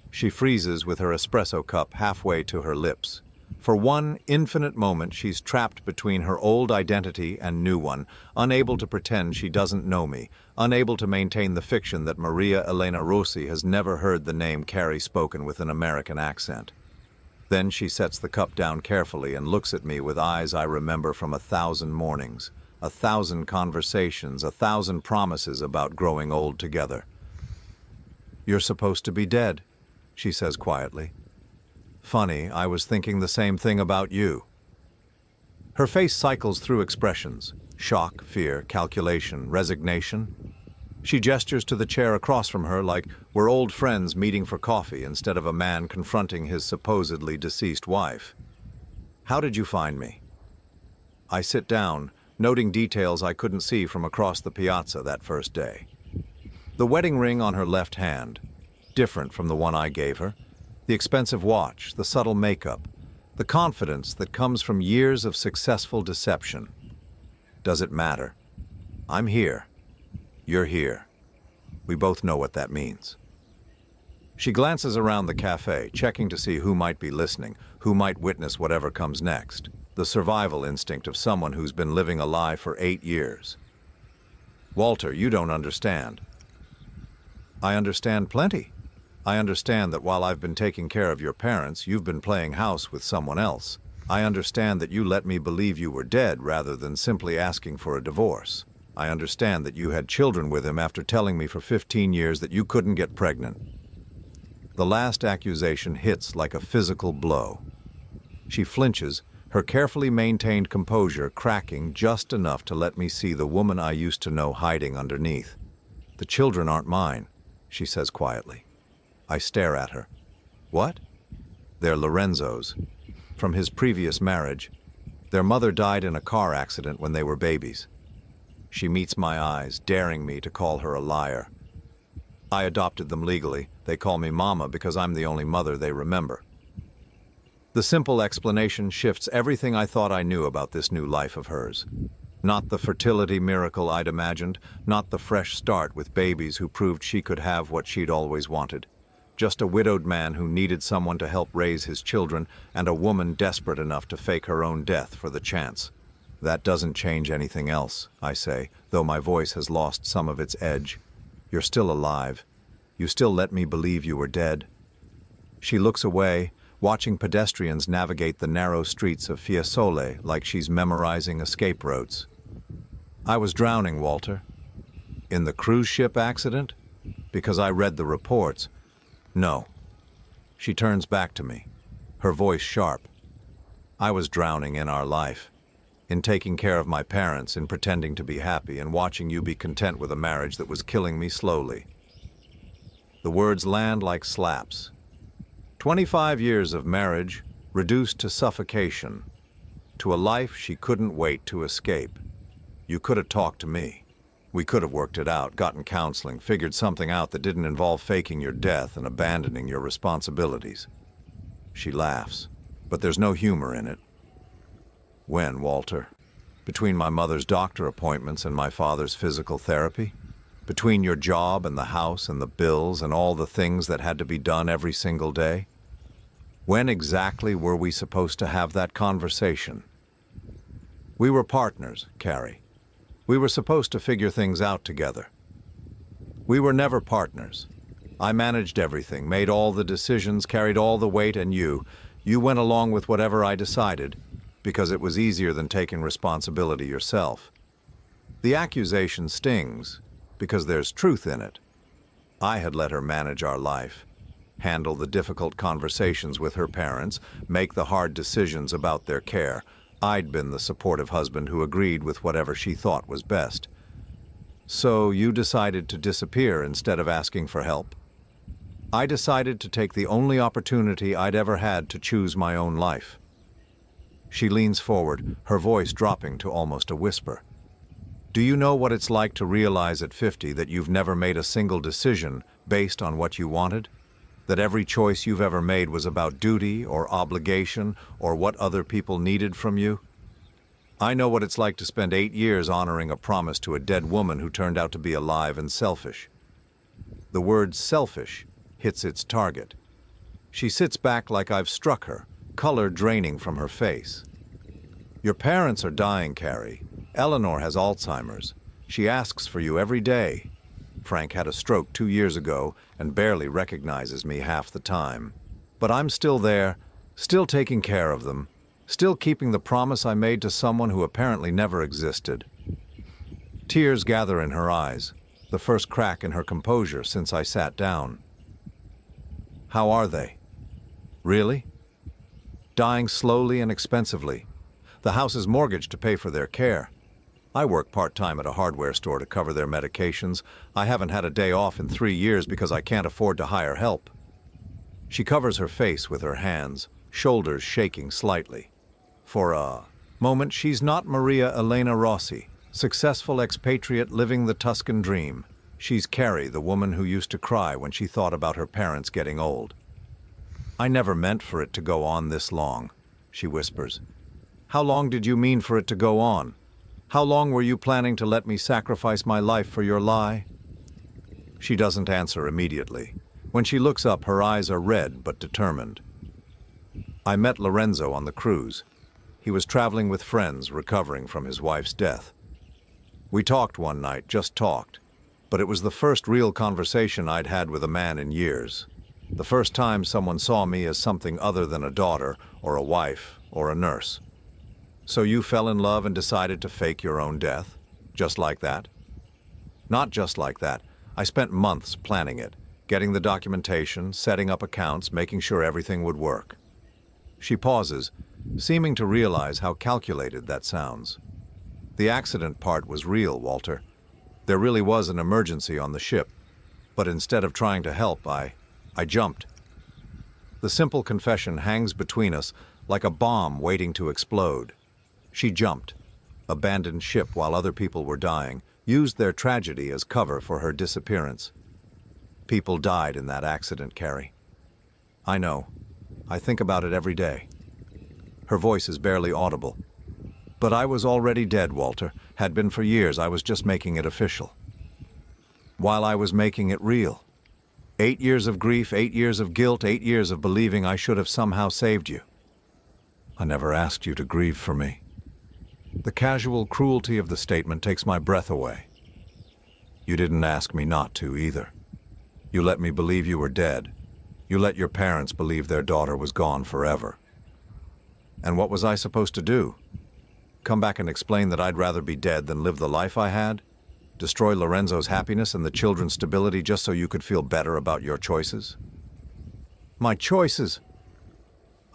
She freezes with her espresso cup halfway to her lips. For one infinite moment, she's trapped between her old identity and new one, unable to pretend she doesn't know me, unable to maintain the fiction that Maria Elena Rossi has never heard the name Carrie spoken with an American accent. Then she sets the cup down carefully and looks at me with eyes I remember from 1,000 mornings, 1,000 conversations, 1,000 promises about growing old together. "You're supposed to be dead," she says quietly. "Funny, I was thinking the same thing about you." Her face cycles through expressions: shock, fear, calculation, resignation. She gestures to the chair across from her like we're old friends meeting for coffee instead of a man confronting his supposedly deceased wife. "How did you find me?" I sit down, noting details I couldn't see from across the piazza that first day. The wedding ring on her left hand, different from the one I gave her. The expensive watch, the subtle makeup, the confidence that comes from years of successful deception. Does it matter? I'm here. You're here. We both know what that means. She glances around the cafe, checking to see who might be listening, who might witness whatever comes next. The survival instinct of someone who's been living a lie for 8 years. "Walter, you don't understand." "I understand plenty. I understand that while I've been taking care of your parents, you've been playing house with someone else. I understand that you let me believe you were dead rather than simply asking for a divorce. I understand that you had children with him after telling me for 15 years that you couldn't get pregnant." The last accusation hits like a physical blow. She flinches, her carefully maintained composure cracking just enough to let me see the woman I used to know hiding underneath. "The children aren't mine," she says quietly. I stare at her. "What?" "They're Lorenzo's. From his previous marriage. Their mother died in a car accident when they were babies." She meets my eyes, daring me to call her a liar. "I adopted them legally. They call me Mama because I'm the only mother they remember." The simple explanation shifts everything I thought I knew about this new life of hers. Not the fertility miracle I'd imagined, not the fresh start with babies who proved she could have what she'd always wanted. Just a widowed man who needed someone to help raise his children, and a woman desperate enough to fake her own death for the chance. "That doesn't change anything else," I say, though my voice has lost some of its edge. "You're still alive. You still let me believe you were dead." She looks away, watching pedestrians navigate the narrow streets of Fiesole like she's memorizing escape routes. "I was drowning, Walter." "In the cruise ship accident?" "Because I read the reports." "No." She turns back to me, her voice sharp. "I was drowning in our life. In taking care of my parents, in pretending to be happy, and watching you be content with a marriage that was killing me slowly." The words land like slaps. 25 years of marriage, reduced to suffocation, to a life she couldn't wait to escape. You could have talked to me. We could have worked it out, gotten counseling, figured something out that didn't involve faking your death and abandoning your responsibilities. She laughs, but there's no humor in it. "When, Walter? Between my mother's doctor appointments and my father's physical therapy? Between your job and the house and the bills and all the things that had to be done every single day? When exactly were we supposed to have that conversation?" "We were partners, Carrie. We were supposed to figure things out together." "We were never partners. I managed everything, made all the decisions, carried all the weight, and you You went along with whatever I decided, because it was easier than taking responsibility yourself. The accusation stings, because there's truth in it. I had let her manage our life, handle the difficult conversations with her parents, make the hard decisions about their care. I'd been the supportive husband who agreed with whatever she thought was best. So you decided to disappear instead of asking for help? I decided to take the only opportunity I'd ever had to choose my own life. She leans forward, her voice dropping to almost a whisper. Do you know what it's like to realize at 50 that you've never made a single decision based on what you wanted? That every choice you've ever made was about duty or obligation or what other people needed from you? I know what it's like to spend 8 years honoring a promise to a dead woman who turned out to be alive and selfish. The word selfish hits its target. She sits back like I've struck her, color draining from her face. Your parents are dying, Carrie. Eleanor has Alzheimer's. She asks for you every day. Frank had a stroke 2 years ago and barely recognizes me half the time. But I'm still there, still taking care of them, still keeping the promise I made to someone who apparently never existed. Tears gather in her eyes, the first crack in her composure since I sat down. How are they? Really? Dying slowly and expensively. The house is mortgaged to pay for their care. I work part-time at a hardware store to cover their medications. I haven't had a day off in 3 years because I can't afford to hire help. She covers her face with her hands, shoulders shaking slightly. For a moment, she's not Maria Elena Rossi, successful expatriate living the Tuscan dream. She's Carrie, the woman who used to cry when she thought about her parents getting old. I never meant for it to go on this long, she whispers. How long did you mean for it to go on? How long were you planning to let me sacrifice my life for your lie? She doesn't answer immediately. When she looks up, her eyes are red but determined. I met Lorenzo on the cruise. He was traveling with friends, recovering from his wife's death. We talked one night, just talked. But it was the first real conversation I'd had with a man in years. The first time someone saw me as something other than a daughter, or a wife, or a nurse. So you fell in love and decided to fake your own death? Just like that? Not just like that. I spent months planning it, getting the documentation, setting up accounts, making sure everything would work. She pauses, seeming to realize how calculated that sounds. The accident part was real, Walter. There really was an emergency on the ship, but instead of trying to help, I jumped. The simple confession hangs between us like a bomb waiting to explode. She jumped, abandoned ship while other people were dying, used their tragedy as cover for her disappearance. People died in that accident, Carrie. I know. I think about it every day. Her voice is barely audible. But I was already dead, Walter. Had been for years. I was just making it official. While I was making it real. 8 years of grief, 8 years of guilt, 8 years of believing I should have somehow saved you. I never asked you to grieve for me. The casual cruelty of the statement takes my breath away. You didn't ask me not to either. You let me believe you were dead. You let your parents believe their daughter was gone forever. And what was I supposed to do? Come back and explain that I'd rather be dead than live the life I had? Destroy Lorenzo's happiness and the children's stability just so you could feel better about your choices? My choices?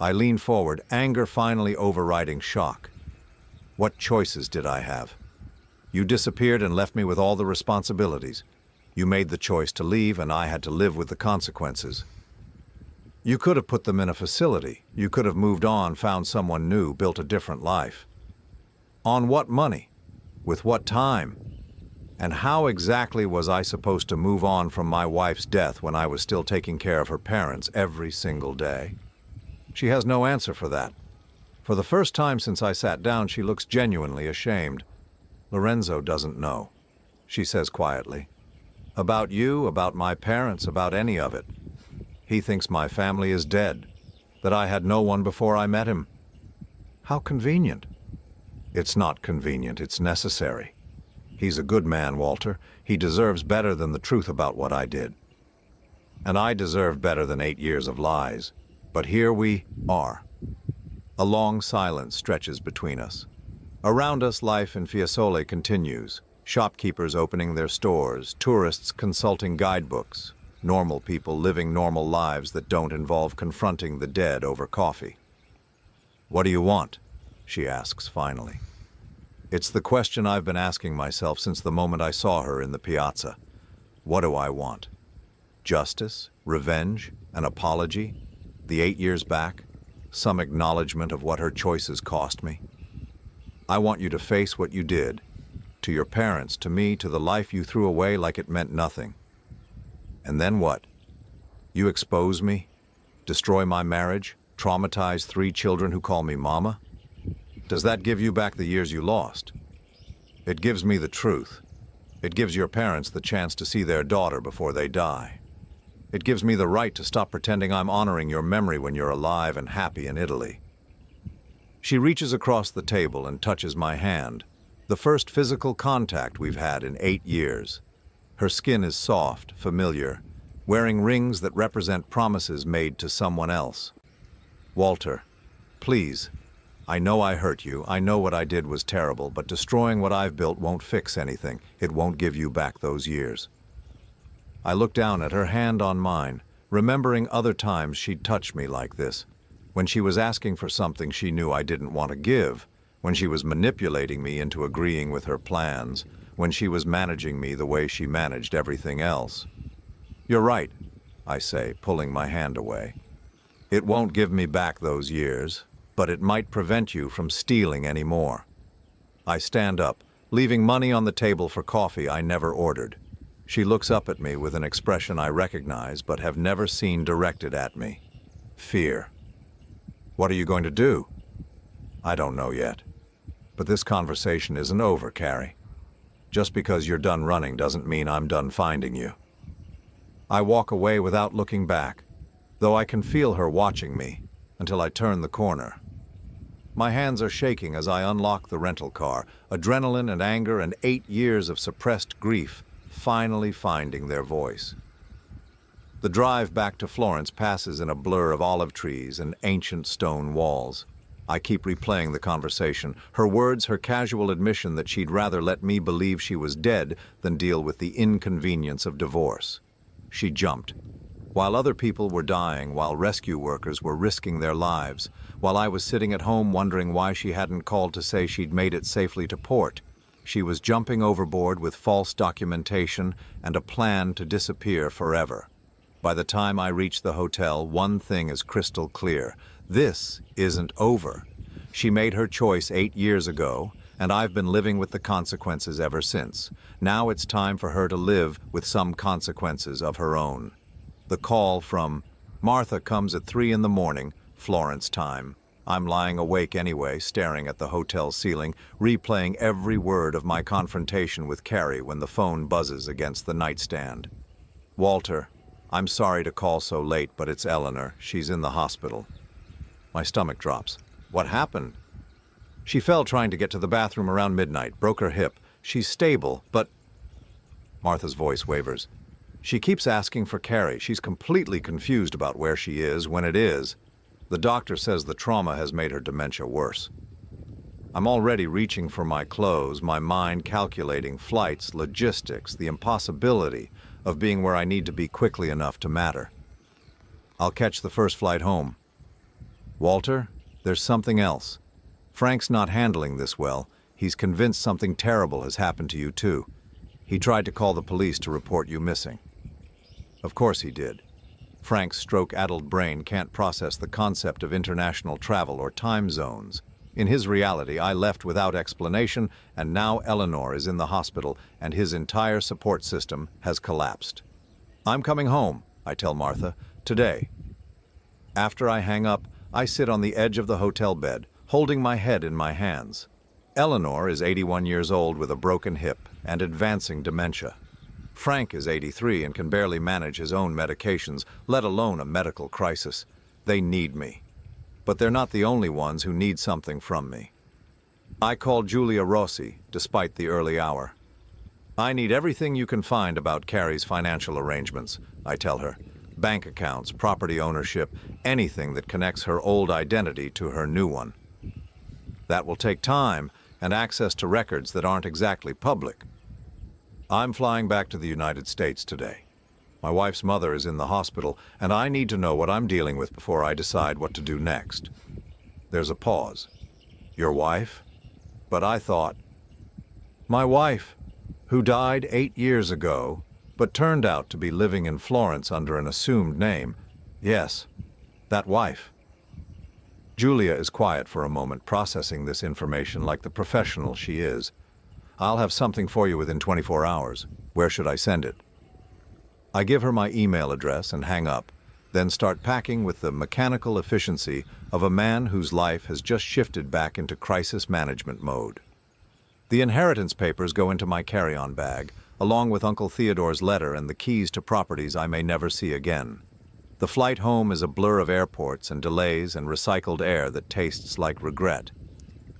I lean forward, anger finally overriding shock. What choices did I have? You disappeared and left me with all the responsibilities. You made the choice to leave, and I had to live with the consequences. You could have put them in a facility. You could have moved on, found someone new, built a different life. On what money? With what time? And how exactly was I supposed to move on from my wife's death when I was still taking care of her parents every single day? She has no answer for that. For the first time since I sat down, she looks genuinely ashamed. Lorenzo doesn't know, she says quietly. About you, about my parents, about any of it. He thinks my family is dead, that I had no one before I met him. How convenient. It's not convenient, it's necessary. He's a good man, Walter. He deserves better than the truth about what I did. And I deserve better than 8 years of lies. But here we are. A long silence stretches between us. Around us, life in Fiesole continues. Shopkeepers opening their stores, tourists consulting guidebooks, normal people living normal lives that don't involve confronting the dead over coffee. "What do you want?" she asks finally. It's the question I've been asking myself since the moment I saw her in the piazza. What do I want? Justice? Revenge? An apology? The 8 years back? Some acknowledgement of what her choices cost me? I want you to face what you did. To your parents, to me, to the life you threw away like it meant nothing. And then what? You expose me? Destroy my marriage? Traumatize 3 children who call me mama? Does that give you back the years you lost? It gives me the truth. It gives your parents the chance to see their daughter before they die. It gives me the right to stop pretending I'm honoring your memory when you're alive and happy in Italy. She reaches across the table and touches my hand, the first physical contact we've had in 8 years. Her skin is soft, familiar, wearing rings that represent promises made to someone else. "Walter, please. I know I hurt you, I know what I did was terrible, but destroying what I've built won't fix anything. It won't give you back those years." I look down at her hand on mine, remembering other times she'd touched me like this, when she was asking for something she knew I didn't want to give, when she was manipulating me into agreeing with her plans, when she was managing me the way she managed everything else. "You're right," I say, pulling my hand away. "It won't give me back those years, but it might prevent you from stealing any more." I stand up, leaving money on the table for coffee I never ordered. She looks up at me with an expression I recognize but have never seen directed at me. Fear. "What are you going to do?" "I don't know yet. But this conversation isn't over, Carrie. Just because you're done running doesn't mean I'm done finding you." I walk away without looking back, though I can feel her watching me, until I turn the corner. My hands are shaking as I unlock the rental car, adrenaline and anger and 8 years of suppressed grief finally finding their voice. The drive back to Florence passes in a blur of olive trees and ancient stone walls. I keep replaying the conversation, her words, her casual admission that she'd rather let me believe she was dead than deal with the inconvenience of divorce. She jumped. While other people were dying, while rescue workers were risking their lives, while I was sitting at home wondering why she hadn't called to say she'd made it safely to port, she was jumping overboard with false documentation and a plan to disappear forever. By the time I reached the hotel, one thing is crystal clear. This isn't over. She made her choice 8 years ago, and I've been living with the consequences ever since. Now it's time for her to live with some consequences of her own. The call from Martha comes at 3 in the morning, Florence time. I'm lying awake anyway, staring at the hotel ceiling, replaying every word of my confrontation with Carrie when the phone buzzes against the nightstand. "Walter, I'm sorry to call so late, but it's Eleanor. She's in the hospital." My stomach drops. "What happened?" "She fell trying to get to the bathroom around midnight, broke her hip. She's stable, but..." Martha's voice wavers. "She keeps asking for Carrie. She's completely confused about where she is, when it is. The doctor says the trauma has made her dementia worse." I'm already reaching for my clothes, my mind calculating flights, logistics, the impossibility of being where I need to be quickly enough to matter. "I'll catch the first flight home." "Walter, there's something else. Frank's not handling this well. He's convinced something terrible has happened to you too. He tried to call the police to report you missing." Of course he did. Frank's stroke-addled brain can't process the concept of international travel or time zones. In his reality, I left without explanation, and now Eleanor is in the hospital, and his entire support system has collapsed. "I'm coming home," I tell Martha, "today." After I hang up, I sit on the edge of the hotel bed, holding my head in my hands. Eleanor is 81 years old with a broken hip and advancing dementia. Frank is 83 and can barely manage his own medications, let alone a medical crisis. They need me. But they're not the only ones who need something from me. I call Julia Rossi, despite the early hour. "I need everything you can find about Carrie's financial arrangements," I tell her. bank accounts, property ownership, anything that connects her old identity to her new one. That will take time and access to records that aren't exactly public. I'm flying back to the United States today. My wife's mother is in the hospital, and I need to know what I'm dealing with before I decide what to do next. There's a pause. Your wife? But I thought, my wife, who died 8 years ago, but turned out to be living in Florence under an assumed name. Yes, that wife. Julia is quiet for a moment, processing this information like the professional she is. I'll have something for you within 24 hours. Where should I send it? I give her my email address and hang up, then start packing with the mechanical efficiency of a man whose life has just shifted back into crisis management mode. The inheritance papers go into my carry-on bag, along with Uncle Theodore's letter and the keys to properties I may never see again. The flight home is a blur of airports and delays and recycled air that tastes like regret.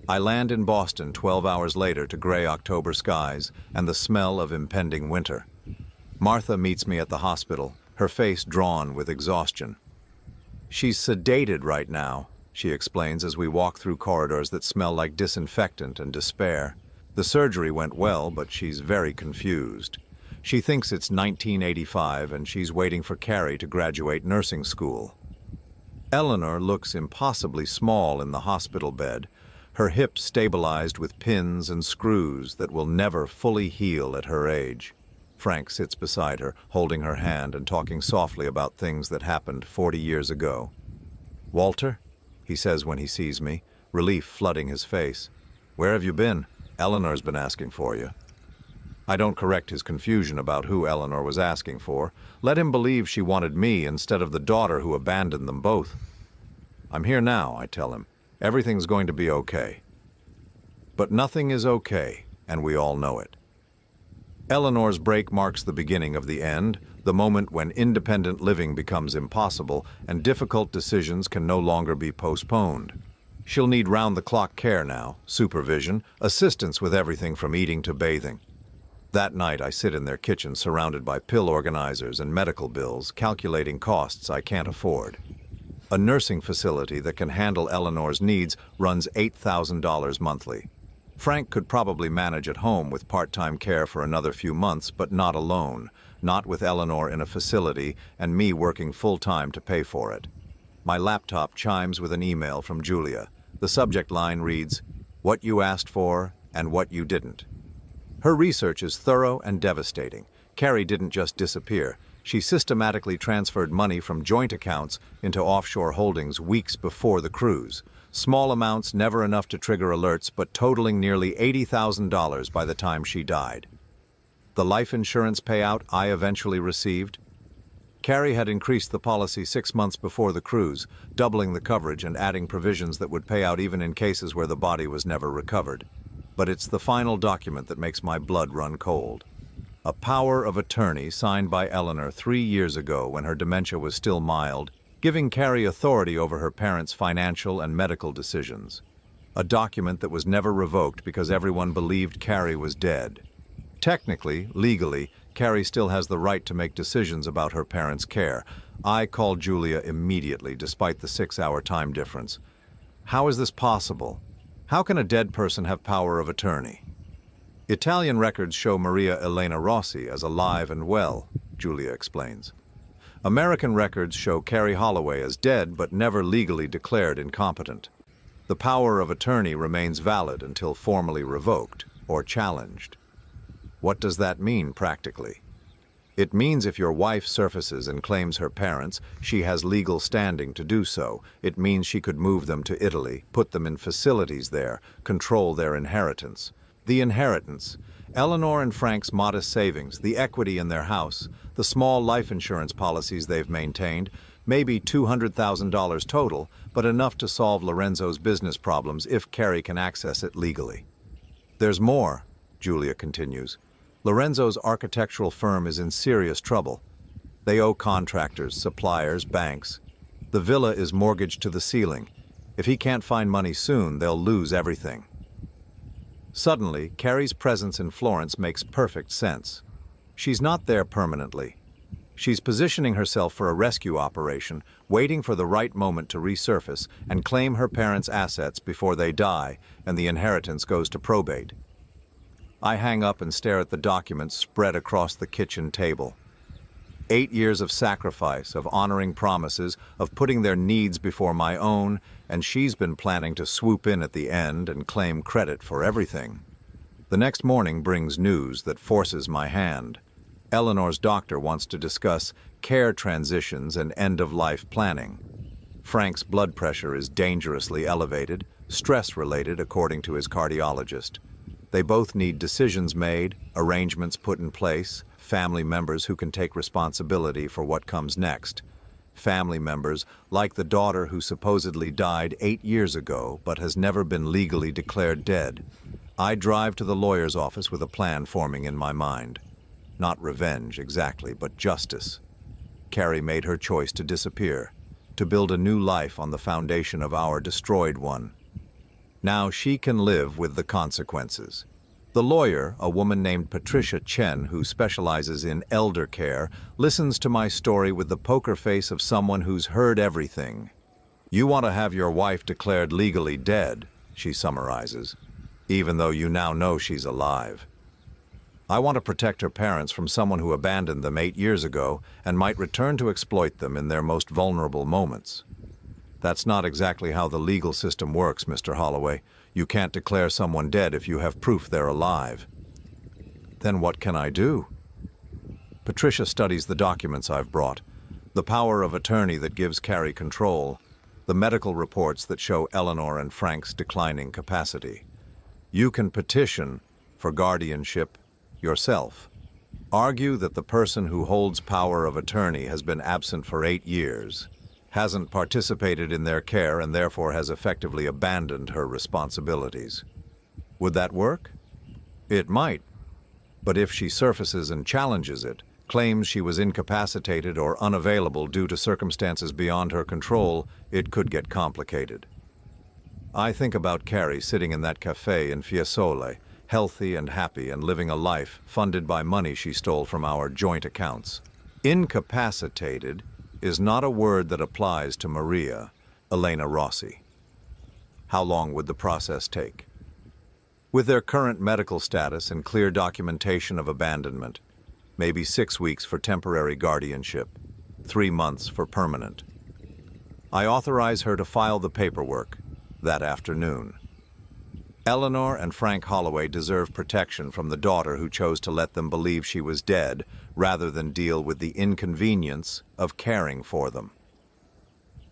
I land in Boston 12 hours later to gray October skies and the smell of impending winter. Martha meets me at the hospital, her face drawn with exhaustion. She's sedated right now, she explains as we walk through corridors that smell like disinfectant and despair. The surgery went well, but she's very confused. She thinks it's 1985 and she's waiting for Carrie to graduate nursing school. Eleanor looks impossibly small in the hospital bed, her hips stabilized with pins and screws that will never fully heal at her age. Frank sits beside her, holding her hand and talking softly about things that happened 40 years ago. Walter, he says when he sees me, relief flooding his face. Where have you been? Eleanor's been asking for you. I don't correct his confusion about who Eleanor was asking for. Let him believe she wanted me instead of the daughter who abandoned them both. I'm here now, I tell him. Everything's going to be okay. But nothing is okay, and we all know it. Eleanor's break marks the beginning of the end, the moment when independent living becomes impossible and difficult decisions can no longer be postponed. She'll need round-the-clock care now, supervision, assistance with everything from eating to bathing. That night I sit in their kitchen surrounded by pill organizers and medical bills, calculating costs I can't afford. A nursing facility that can handle Eleanor's needs runs $8,000 monthly. Frank could probably manage at home with part-time care for another few months, but not alone, not with Eleanor in a facility and me working full-time to pay for it. My laptop chimes with an email from Julia. The subject line reads, "What you asked for and what you didn't." Her research is thorough and devastating. Carrie didn't just disappear. She systematically transferred money from joint accounts into offshore holdings weeks before the cruise. Small amounts, never enough to trigger alerts, but totaling nearly $80,000 by the time she died. The life insurance payout I eventually received? Carrie had increased the policy 6 months before the cruise, doubling the coverage and adding provisions that would pay out even in cases where the body was never recovered. But it's the final document that makes my blood run cold. A power of attorney signed by Eleanor 3 years ago when her dementia was still mild, giving Carrie authority over her parents' financial and medical decisions. A document that was never revoked because everyone believed Carrie was dead. Technically, legally, Carrie still has the right to make decisions about her parents' care. I called Julia immediately, despite the 6-hour time difference. How is this possible? How can a dead person have power of attorney? Italian records show Maria Elena Rossi as alive and well, Julia explains. American records show Carrie Holloway as dead but never legally declared incompetent. The power of attorney remains valid until formally revoked or challenged. What does that mean practically? It means if your wife surfaces and claims her parents, she has legal standing to do so. It means she could move them to Italy, put them in facilities there, control their inheritance. The inheritance, Eleanor and Frank's modest savings, the equity in their house, the small life insurance policies they've maintained, maybe $200,000 total, but enough to solve Lorenzo's business problems if Carrie can access it legally. There's more, Julia continues. Lorenzo's architectural firm is in serious trouble. They owe contractors, suppliers, banks. The villa is mortgaged to the ceiling. If he can't find money soon, they'll lose everything. Suddenly, Carrie's presence in Florence makes perfect sense. She's not there permanently. She's positioning herself for a rescue operation, waiting for the right moment to resurface and claim her parents' assets before they die and the inheritance goes to probate. I hang up and stare at the documents spread across the kitchen table. 8 years of sacrifice, of honoring promises, of putting their needs before my own, and she's been planning to swoop in at the end and claim credit for everything. The next morning brings news that forces my hand. Eleanor's doctor wants to discuss care transitions and end-of-life planning. Frank's blood pressure is dangerously elevated, stress-related according to his cardiologist. They both need decisions made, arrangements put in place, family members who can take responsibility for what comes next. Family members like the daughter who supposedly died 8 years ago but has never been legally declared dead. I drive to the lawyer's office with a plan forming in my mind. Not revenge exactly, but justice. Carrie made her choice to disappear, to build a new life on the foundation of our destroyed one. Now she can live with the consequences. The lawyer, a woman named Patricia Chen, who specializes in elder care, listens to my story with the poker face of someone who's heard everything. "You want to have your wife declared legally dead," she summarizes, "even though you now know she's alive. I want to protect her parents from someone who abandoned them 8 years ago and might return to exploit them in their most vulnerable moments. That's not exactly how the legal system works, Mr. Holloway. You can't declare someone dead if you have proof they're alive." Then what can I do? Patricia studies the documents I've brought, the power of attorney that gives Carrie control, the medical reports that show Eleanor and Frank's declining capacity. You can petition for guardianship yourself. Argue that the person who holds power of attorney has been absent for 8 years, hasn't participated in their care, and therefore has effectively abandoned her responsibilities. Would that work? It might. But if she surfaces and challenges it, claims she was incapacitated or unavailable due to circumstances beyond her control, it could get complicated. I think about Carrie sitting in that cafe in Fiesole, healthy and happy and living a life funded by money she stole from our joint accounts. Incapacitated is not a word that applies to Maria Elena Rossi. How long would the process take? With their current medical status and clear documentation of abandonment, maybe 6 weeks for temporary guardianship, 3 months for permanent. I authorize her to file the paperwork that afternoon. Eleanor and Frank Holloway deserve protection from the daughter who chose to let them believe she was dead rather than deal with the inconvenience of caring for them.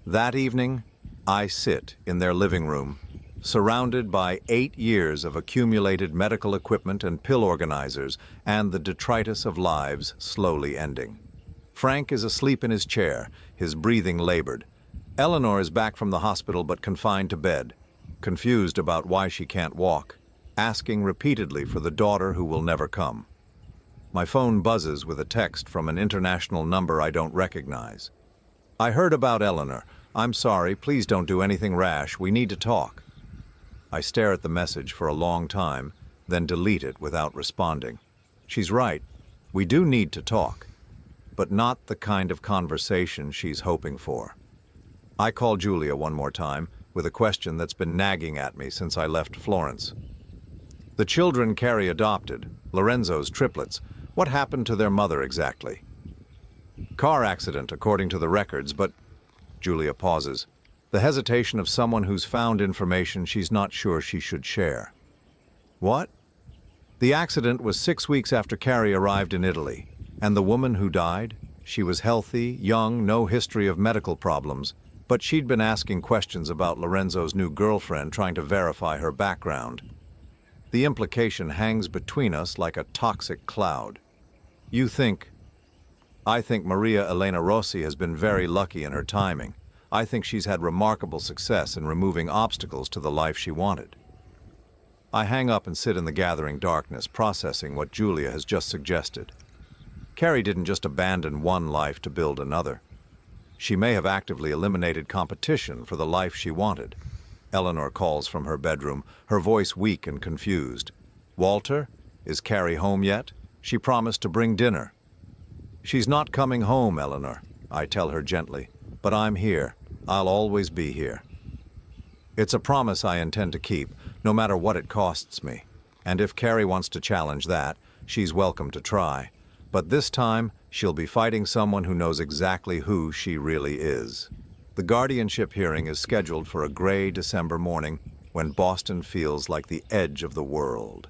That evening, I sit in their living room, surrounded by 8 years of accumulated medical equipment and pill organizers and the detritus of lives slowly ending. Frank is asleep in his chair, his breathing labored. Eleanor is back from the hospital but confined to bed, confused about why she can't walk, asking repeatedly for the daughter who will never come. My phone buzzes with a text from an international number I don't recognize. "I heard about Eleanor. I'm sorry, please don't do anything rash. We need to talk." I stare at the message for a long time, then delete it without responding. She's right. We do need to talk, but not the kind of conversation she's hoping for. I call Julia one more time, with a question that's been nagging at me since I left Florence. "The children Carrie adopted, Lorenzo's triplets, what happened to their mother exactly?" "Car accident, according to the records, but..." Julia pauses, the hesitation of someone who's found information she's not sure she should share. "What?" "The accident was 6 weeks after Carrie arrived in Italy. And the woman who died? She was healthy, young, no history of medical problems. But she'd been asking questions about Lorenzo's new girlfriend, trying to verify her background. The implication hangs between us like a toxic cloud. I think Maria Elena Rossi has been very lucky in her timing. I think she's had remarkable success in removing obstacles to the life she wanted." I hang up and sit in the gathering darkness, processing what Julia has just suggested. Carrie didn't just abandon one life to build another. She may have actively eliminated competition for the life she wanted. Eleanor calls from her bedroom, her voice weak and confused. "Walter, is Carrie home yet? She promised to bring dinner." She's not coming home, Eleanor, I tell her gently, but I'm here. I'll always be here. It's a promise I intend to keep, no matter what it costs me. And if Carrie wants to challenge that, she's welcome to try. But this time, she'll be fighting someone who knows exactly who she really is. The guardianship hearing is scheduled for a gray December morning when Boston feels like the edge of the world.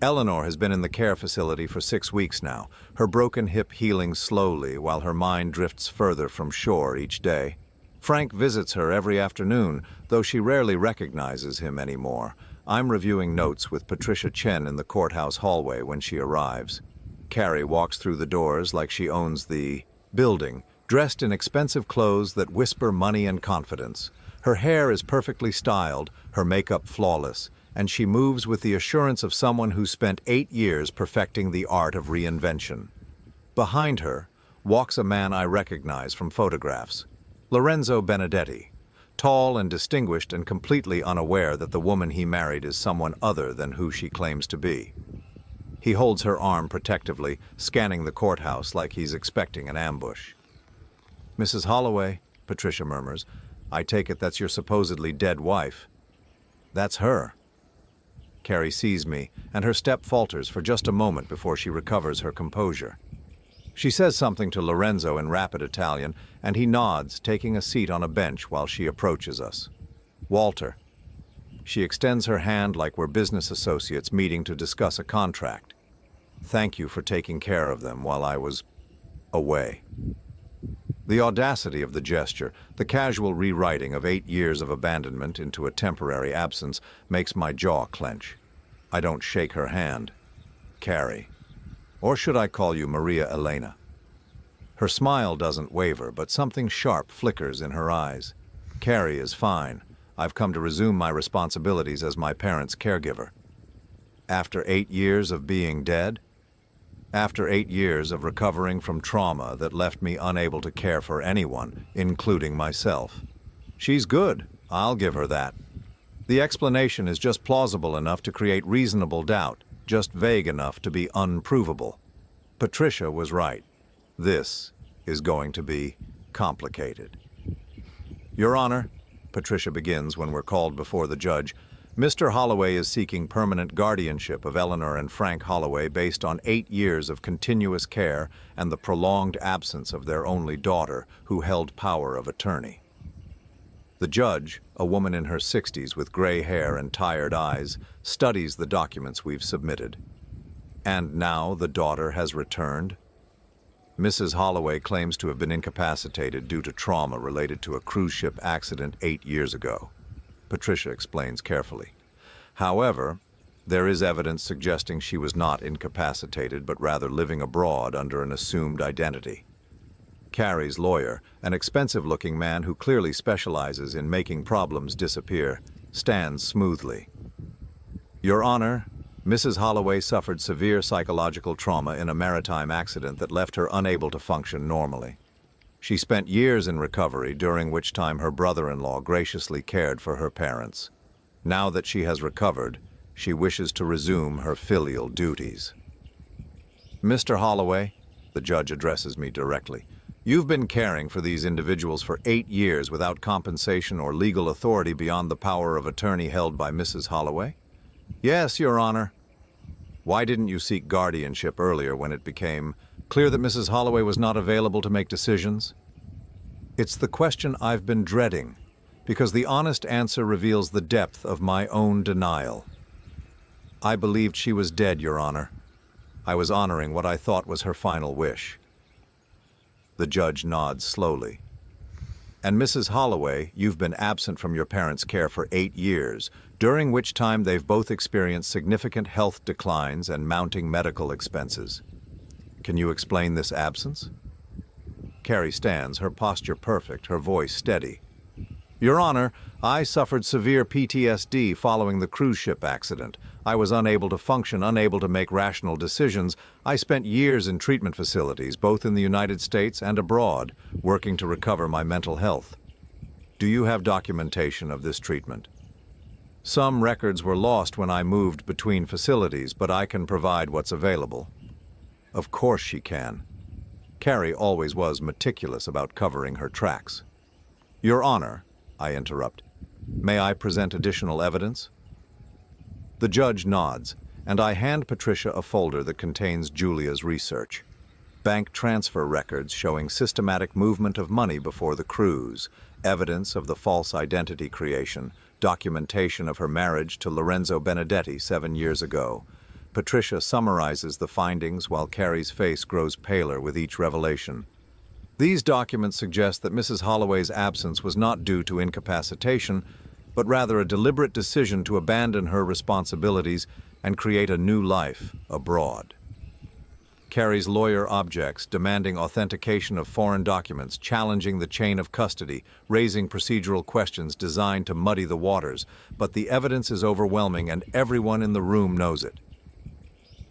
Eleanor has been in the care facility for 6 weeks now, her broken hip healing slowly while her mind drifts further from shore each day. Frank visits her every afternoon, though she rarely recognizes him anymore. I'm reviewing notes with Patricia Chen in the courthouse hallway when she arrives. Carrie walks through the doors like she owns the building, dressed in expensive clothes that whisper money and confidence. Her hair is perfectly styled, her makeup flawless, and she moves with the assurance of someone who spent 8 years perfecting the art of reinvention. Behind her walks a man I recognize from photographs, Lorenzo Benedetti, tall and distinguished and completely unaware that the woman he married is someone other than who she claims to be. He holds her arm protectively, scanning the courthouse like he's expecting an ambush. "Mrs. Holloway," Patricia murmurs, "I take it that's your supposedly dead wife." "That's her." Carrie sees me, and her step falters for just a moment before she recovers her composure. She says something to Lorenzo in rapid Italian, and he nods, taking a seat on a bench while she approaches us. "Walter." She extends her hand like we're business associates meeting to discuss a contract. "Thank you for taking care of them while I was away." The audacity of the gesture, the casual rewriting of 8 years of abandonment into a temporary absence, makes my jaw clench. I don't shake her hand. "Carrie. Or should I call you Maria Elena?" Her smile doesn't waver, but something sharp flickers in her eyes. "Carrie is fine. I've come to resume my responsibilities as my parents' caregiver." After 8 years of being dead? After 8 years of recovering from trauma that left me unable to care for anyone, including myself. She's good, I'll give her that. The explanation is just plausible enough to create reasonable doubt, just vague enough to be unprovable. Patricia was right. This is going to be complicated. "Your Honor," Patricia begins when we're called before the judge, "Mr. Holloway is seeking permanent guardianship of Eleanor and Frank Holloway based on 8 years of continuous care and the prolonged absence of their only daughter, who held power of attorney." The judge, a woman in her 60s with gray hair and tired eyes, studies the documents we've submitted. "And now the daughter has returned?" "Mrs. Holloway claims to have been incapacitated due to trauma related to a cruise ship accident 8 years ago," Patricia explains carefully. "However, there is evidence suggesting she was not incapacitated but rather living abroad under an assumed identity." Carrie's lawyer, an expensive-looking man who clearly specializes in making problems disappear, stands smoothly. "Your Honor, Mrs. Holloway suffered severe psychological trauma in a maritime accident that left her unable to function normally. She spent years in recovery, during which time her brother-in-law graciously cared for her parents. Now that she has recovered, she wishes to resume her filial duties." "Mr. Holloway," the judge addresses me directly, "you've been caring for these individuals for 8 years without compensation or legal authority beyond the power of attorney held by Mrs. Holloway?" "Yes, Your Honor." "Why didn't you seek guardianship earlier when it became clear that Mrs. Holloway was not available to make decisions?" It's the question I've been dreading, because the honest answer reveals the depth of my own denial. "I believed she was dead, Your Honor. I was honoring what I thought was her final wish." The judge nods slowly. "And Mrs. Holloway, you've been absent from your parents' care for 8 years, during which time they've both experienced significant health declines and mounting medical expenses. Can you explain this absence?" Carrie stands, her posture perfect, her voice steady. "Your Honor, I suffered severe PTSD following the cruise ship accident. I was unable to function, unable to make rational decisions. I spent years in treatment facilities, both in the United States and abroad, working to recover my mental health." "Do you have documentation of this treatment?" "Some records were lost when I moved between facilities, but I can provide what's available." "Of course she can." Carrie always was meticulous about covering her tracks. "Your Honor," I interrupt, "may I present additional evidence?" The judge nods, and I hand Patricia a folder that contains Julia's research. Bank transfer records showing systematic movement of money before the cruise, evidence of the false identity creation, documentation of her marriage to Lorenzo Benedetti 7 years ago. Patricia summarizes the findings while Carrie's face grows paler with each revelation. These documents suggest that Mrs. Holloway's absence was not due to incapacitation, but rather a deliberate decision to abandon her responsibilities and create a new life abroad. Carrie's lawyer objects, demanding authentication of foreign documents, challenging the chain of custody, raising procedural questions designed to muddy the waters, but the evidence is overwhelming and everyone in the room knows it.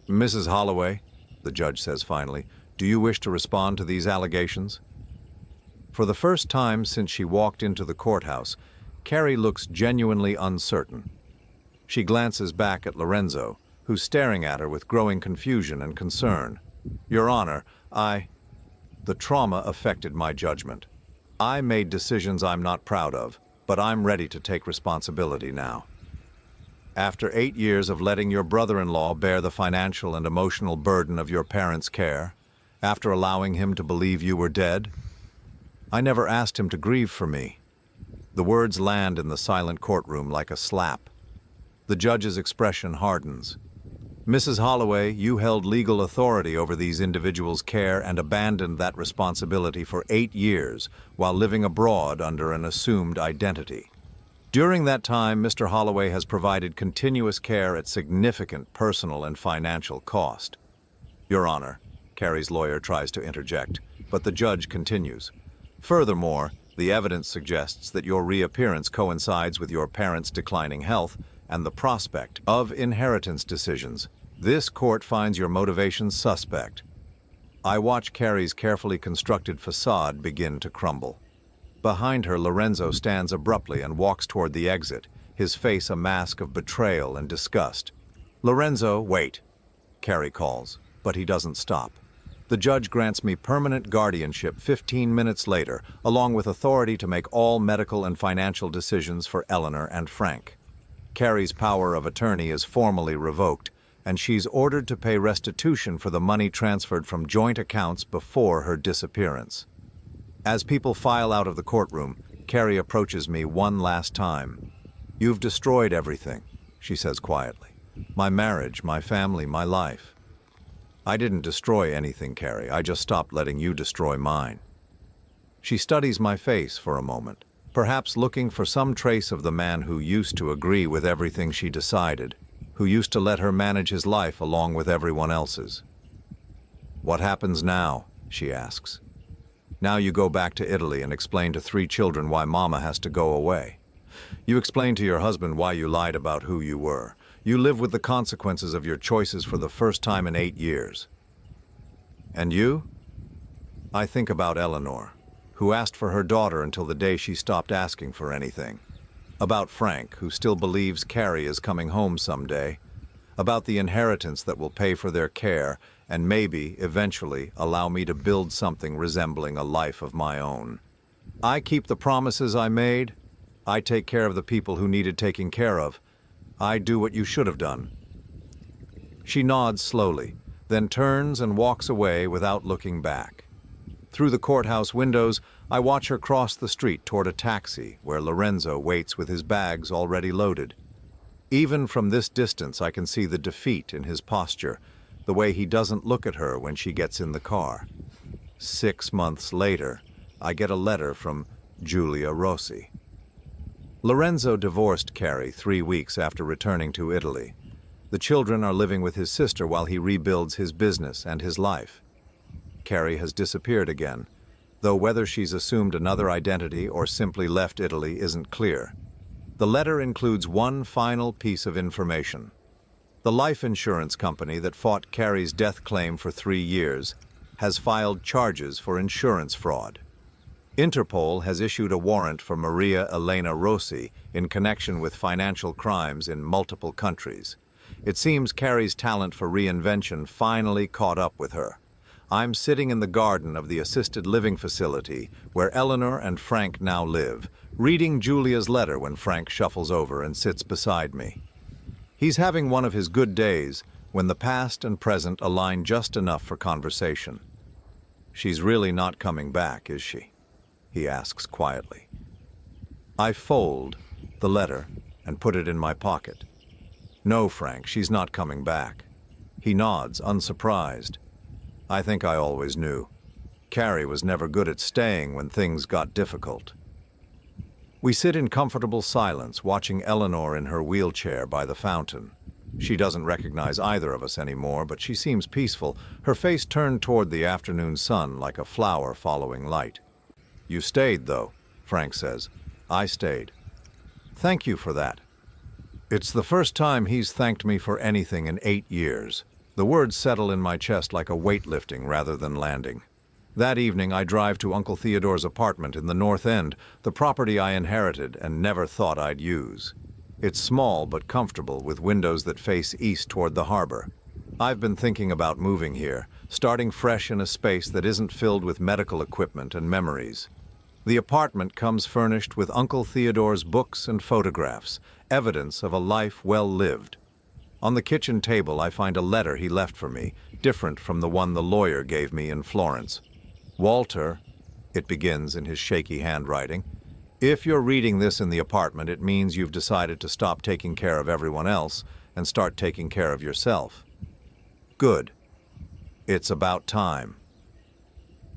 "Mrs. Holloway," the judge says finally, "do you wish to respond to these allegations?" For the first time since she walked into the courthouse, Carrie looks genuinely uncertain. She glances back at Lorenzo, who's staring at her with growing confusion and concern. "Your Honor, the trauma affected my judgment. I made decisions I'm not proud of, but I'm ready to take responsibility now. After 8 years of letting your brother-in-law bear the financial and emotional burden of your parents' care, after allowing him to believe you were dead, I never asked him to grieve for me." The words land in the silent courtroom like a slap. The judge's expression hardens. "Mrs. Holloway, you held legal authority over these individuals' care and abandoned that responsibility for 8 years while living abroad under an assumed identity. During that time, Mr. Holloway has provided continuous care at significant personal and financial cost." "Your Honor," Carrie's lawyer tries to interject, but the judge continues. "Furthermore, the evidence suggests that your reappearance coincides with your parents' declining health and the prospect of inheritance decisions. This court finds your motivations suspect." I watch Carrie's carefully constructed facade begin to crumble. Behind her, Lorenzo stands abruptly and walks toward the exit, his face a mask of betrayal and disgust. "Lorenzo, wait," Carrie calls, but he doesn't stop. The judge grants me permanent guardianship 15 minutes later, along with authority to make all medical and financial decisions for Eleanor and Frank. Carrie's power of attorney is formally revoked, and she's ordered to pay restitution for the money transferred from joint accounts before her disappearance. As people file out of the courtroom, Carrie approaches me one last time. "You've destroyed everything," she says quietly. "My marriage, my family, my life." "I didn't destroy anything, Carrie. I just stopped letting you destroy mine." She studies my face for a moment, perhaps looking for some trace of the man who used to agree with everything she decided, who used to let her manage his life along with everyone else's. "What happens now?" she asks. "Now you go back to Italy and explain to 3 children why Mama has to go away. You explain to your husband why you lied about who you were. You live with the consequences of your choices for the first time in 8 years. And you?" I think about Eleanor, who asked for her daughter until the day she stopped asking for anything. About Frank, who still believes Carrie is coming home someday. About the inheritance that will pay for their care and maybe, eventually, allow me to build something resembling a life of my own. I keep the promises I made. I take care of the people who needed taking care of. I do what you should have done." She nods slowly, then turns and walks away without looking back. Through the courthouse windows, I watch her cross the street toward a taxi where Lorenzo waits with his bags already loaded. Even from this distance, I can see the defeat in his posture, the way he doesn't look at her when she gets in the car. 6 months later, I get a letter from Julia Rossi. Lorenzo divorced Carrie 3 weeks after returning to Italy. The children are living with his sister while he rebuilds his business and his life. Carrie has disappeared again, though whether she's assumed another identity or simply left Italy isn't clear. The letter includes one final piece of information. The life insurance company that fought Carrie's death claim for 3 years has filed charges for insurance fraud. Interpol has issued a warrant for Maria Elena Rossi in connection with financial crimes in multiple countries. It seems Carrie's talent for reinvention finally caught up with her. I'm sitting in the garden of the assisted living facility where Eleanor and Frank now live, reading Julia's letter when Frank shuffles over and sits beside me. He's having one of his good days when the past and present align just enough for conversation. "She's really not coming back, is she?" he asks quietly. I fold the letter and put it in my pocket. "No, Frank, she's not coming back." He nods, unsurprised. I think I always knew. Carrie was never good at staying when things got difficult. We sit in comfortable silence, watching Eleanor in her wheelchair by the fountain. She doesn't recognize either of us anymore, but she seems peaceful, her face turned toward the afternoon sun like a flower following light. "You stayed, though," Frank says. I stayed. "Thank you for that." It's the first time he's thanked me for anything in 8 years. The words settle in my chest like a weight lifting rather than landing. That evening, I drive to Uncle Theodore's apartment in the North End, the property I inherited and never thought I'd use. It's small but comfortable, with windows that face east toward the harbor. I've been thinking about moving here, starting fresh in a space that isn't filled with medical equipment and memories. The apartment comes furnished with Uncle Theodore's books and photographs, evidence of a life well lived. On the kitchen table, I find a letter he left for me, different from the one the lawyer gave me in Florence. "Walter," it begins in his shaky handwriting, "if you're reading this in the apartment, it means you've decided to stop taking care of everyone else and start taking care of yourself. Good. It's about time."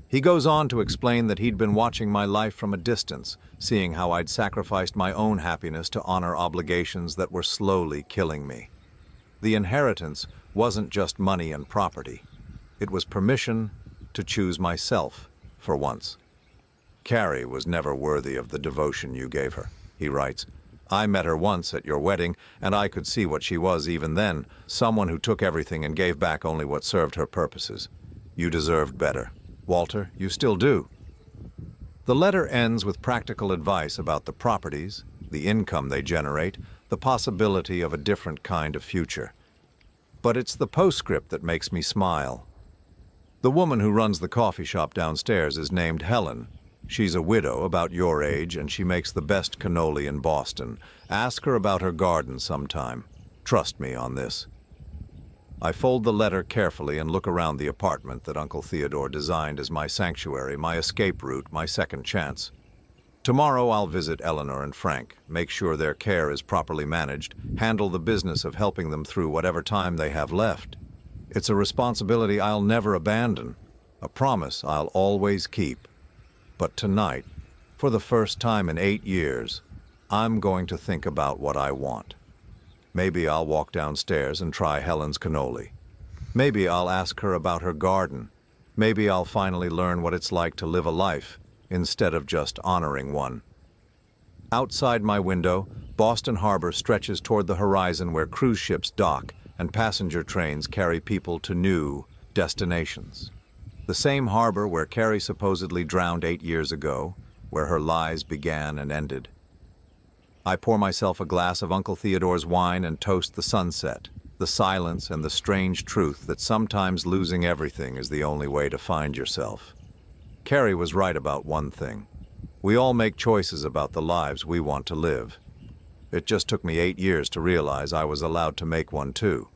He goes on to explain that he'd been watching my life from a distance, seeing how I'd sacrificed my own happiness to honor obligations that were slowly killing me. The inheritance wasn't just money and property. It was permission to choose myself for once. "Carrie was never worthy of the devotion you gave her," he writes. "I met her once at your wedding, and I could see what she was even then, someone who took everything and gave back only what served her purposes. You deserved better. Walter, you still do." The letter ends with practical advice about the properties, the income they generate, the possibility of a different kind of future. But it's the postscript that makes me smile. The woman who runs the coffee shop downstairs is named Helen. She's a widow, about your age, and she makes the best cannoli in Boston. Ask her about her garden sometime. Trust me on this. I fold the letter carefully and look around the apartment that Uncle Theodore designed as my sanctuary, my escape route, my second chance. Tomorrow I'll visit Eleanor and Frank, make sure their care is properly managed, handle the business of helping them through whatever time they have left. It's a responsibility I'll never abandon, a promise I'll always keep. But tonight, for the first time in 8 years, I'm going to think about what I want. Maybe I'll walk downstairs and try Helen's cannoli. Maybe I'll ask her about her garden. Maybe I'll finally learn what it's like to live a life instead of just honoring one. Outside my window, Boston Harbor stretches toward the horizon where cruise ships dock and passenger trains carry people to new destinations. The same harbor where Carrie supposedly drowned 8 years ago, where her lies began and ended. I pour myself a glass of Uncle Theodore's wine and toast the sunset, the silence, and the strange truth that sometimes losing everything is the only way to find yourself. Carrie was right about one thing. We all make choices about the lives we want to live. It just took me 8 years to realize I was allowed to make one too.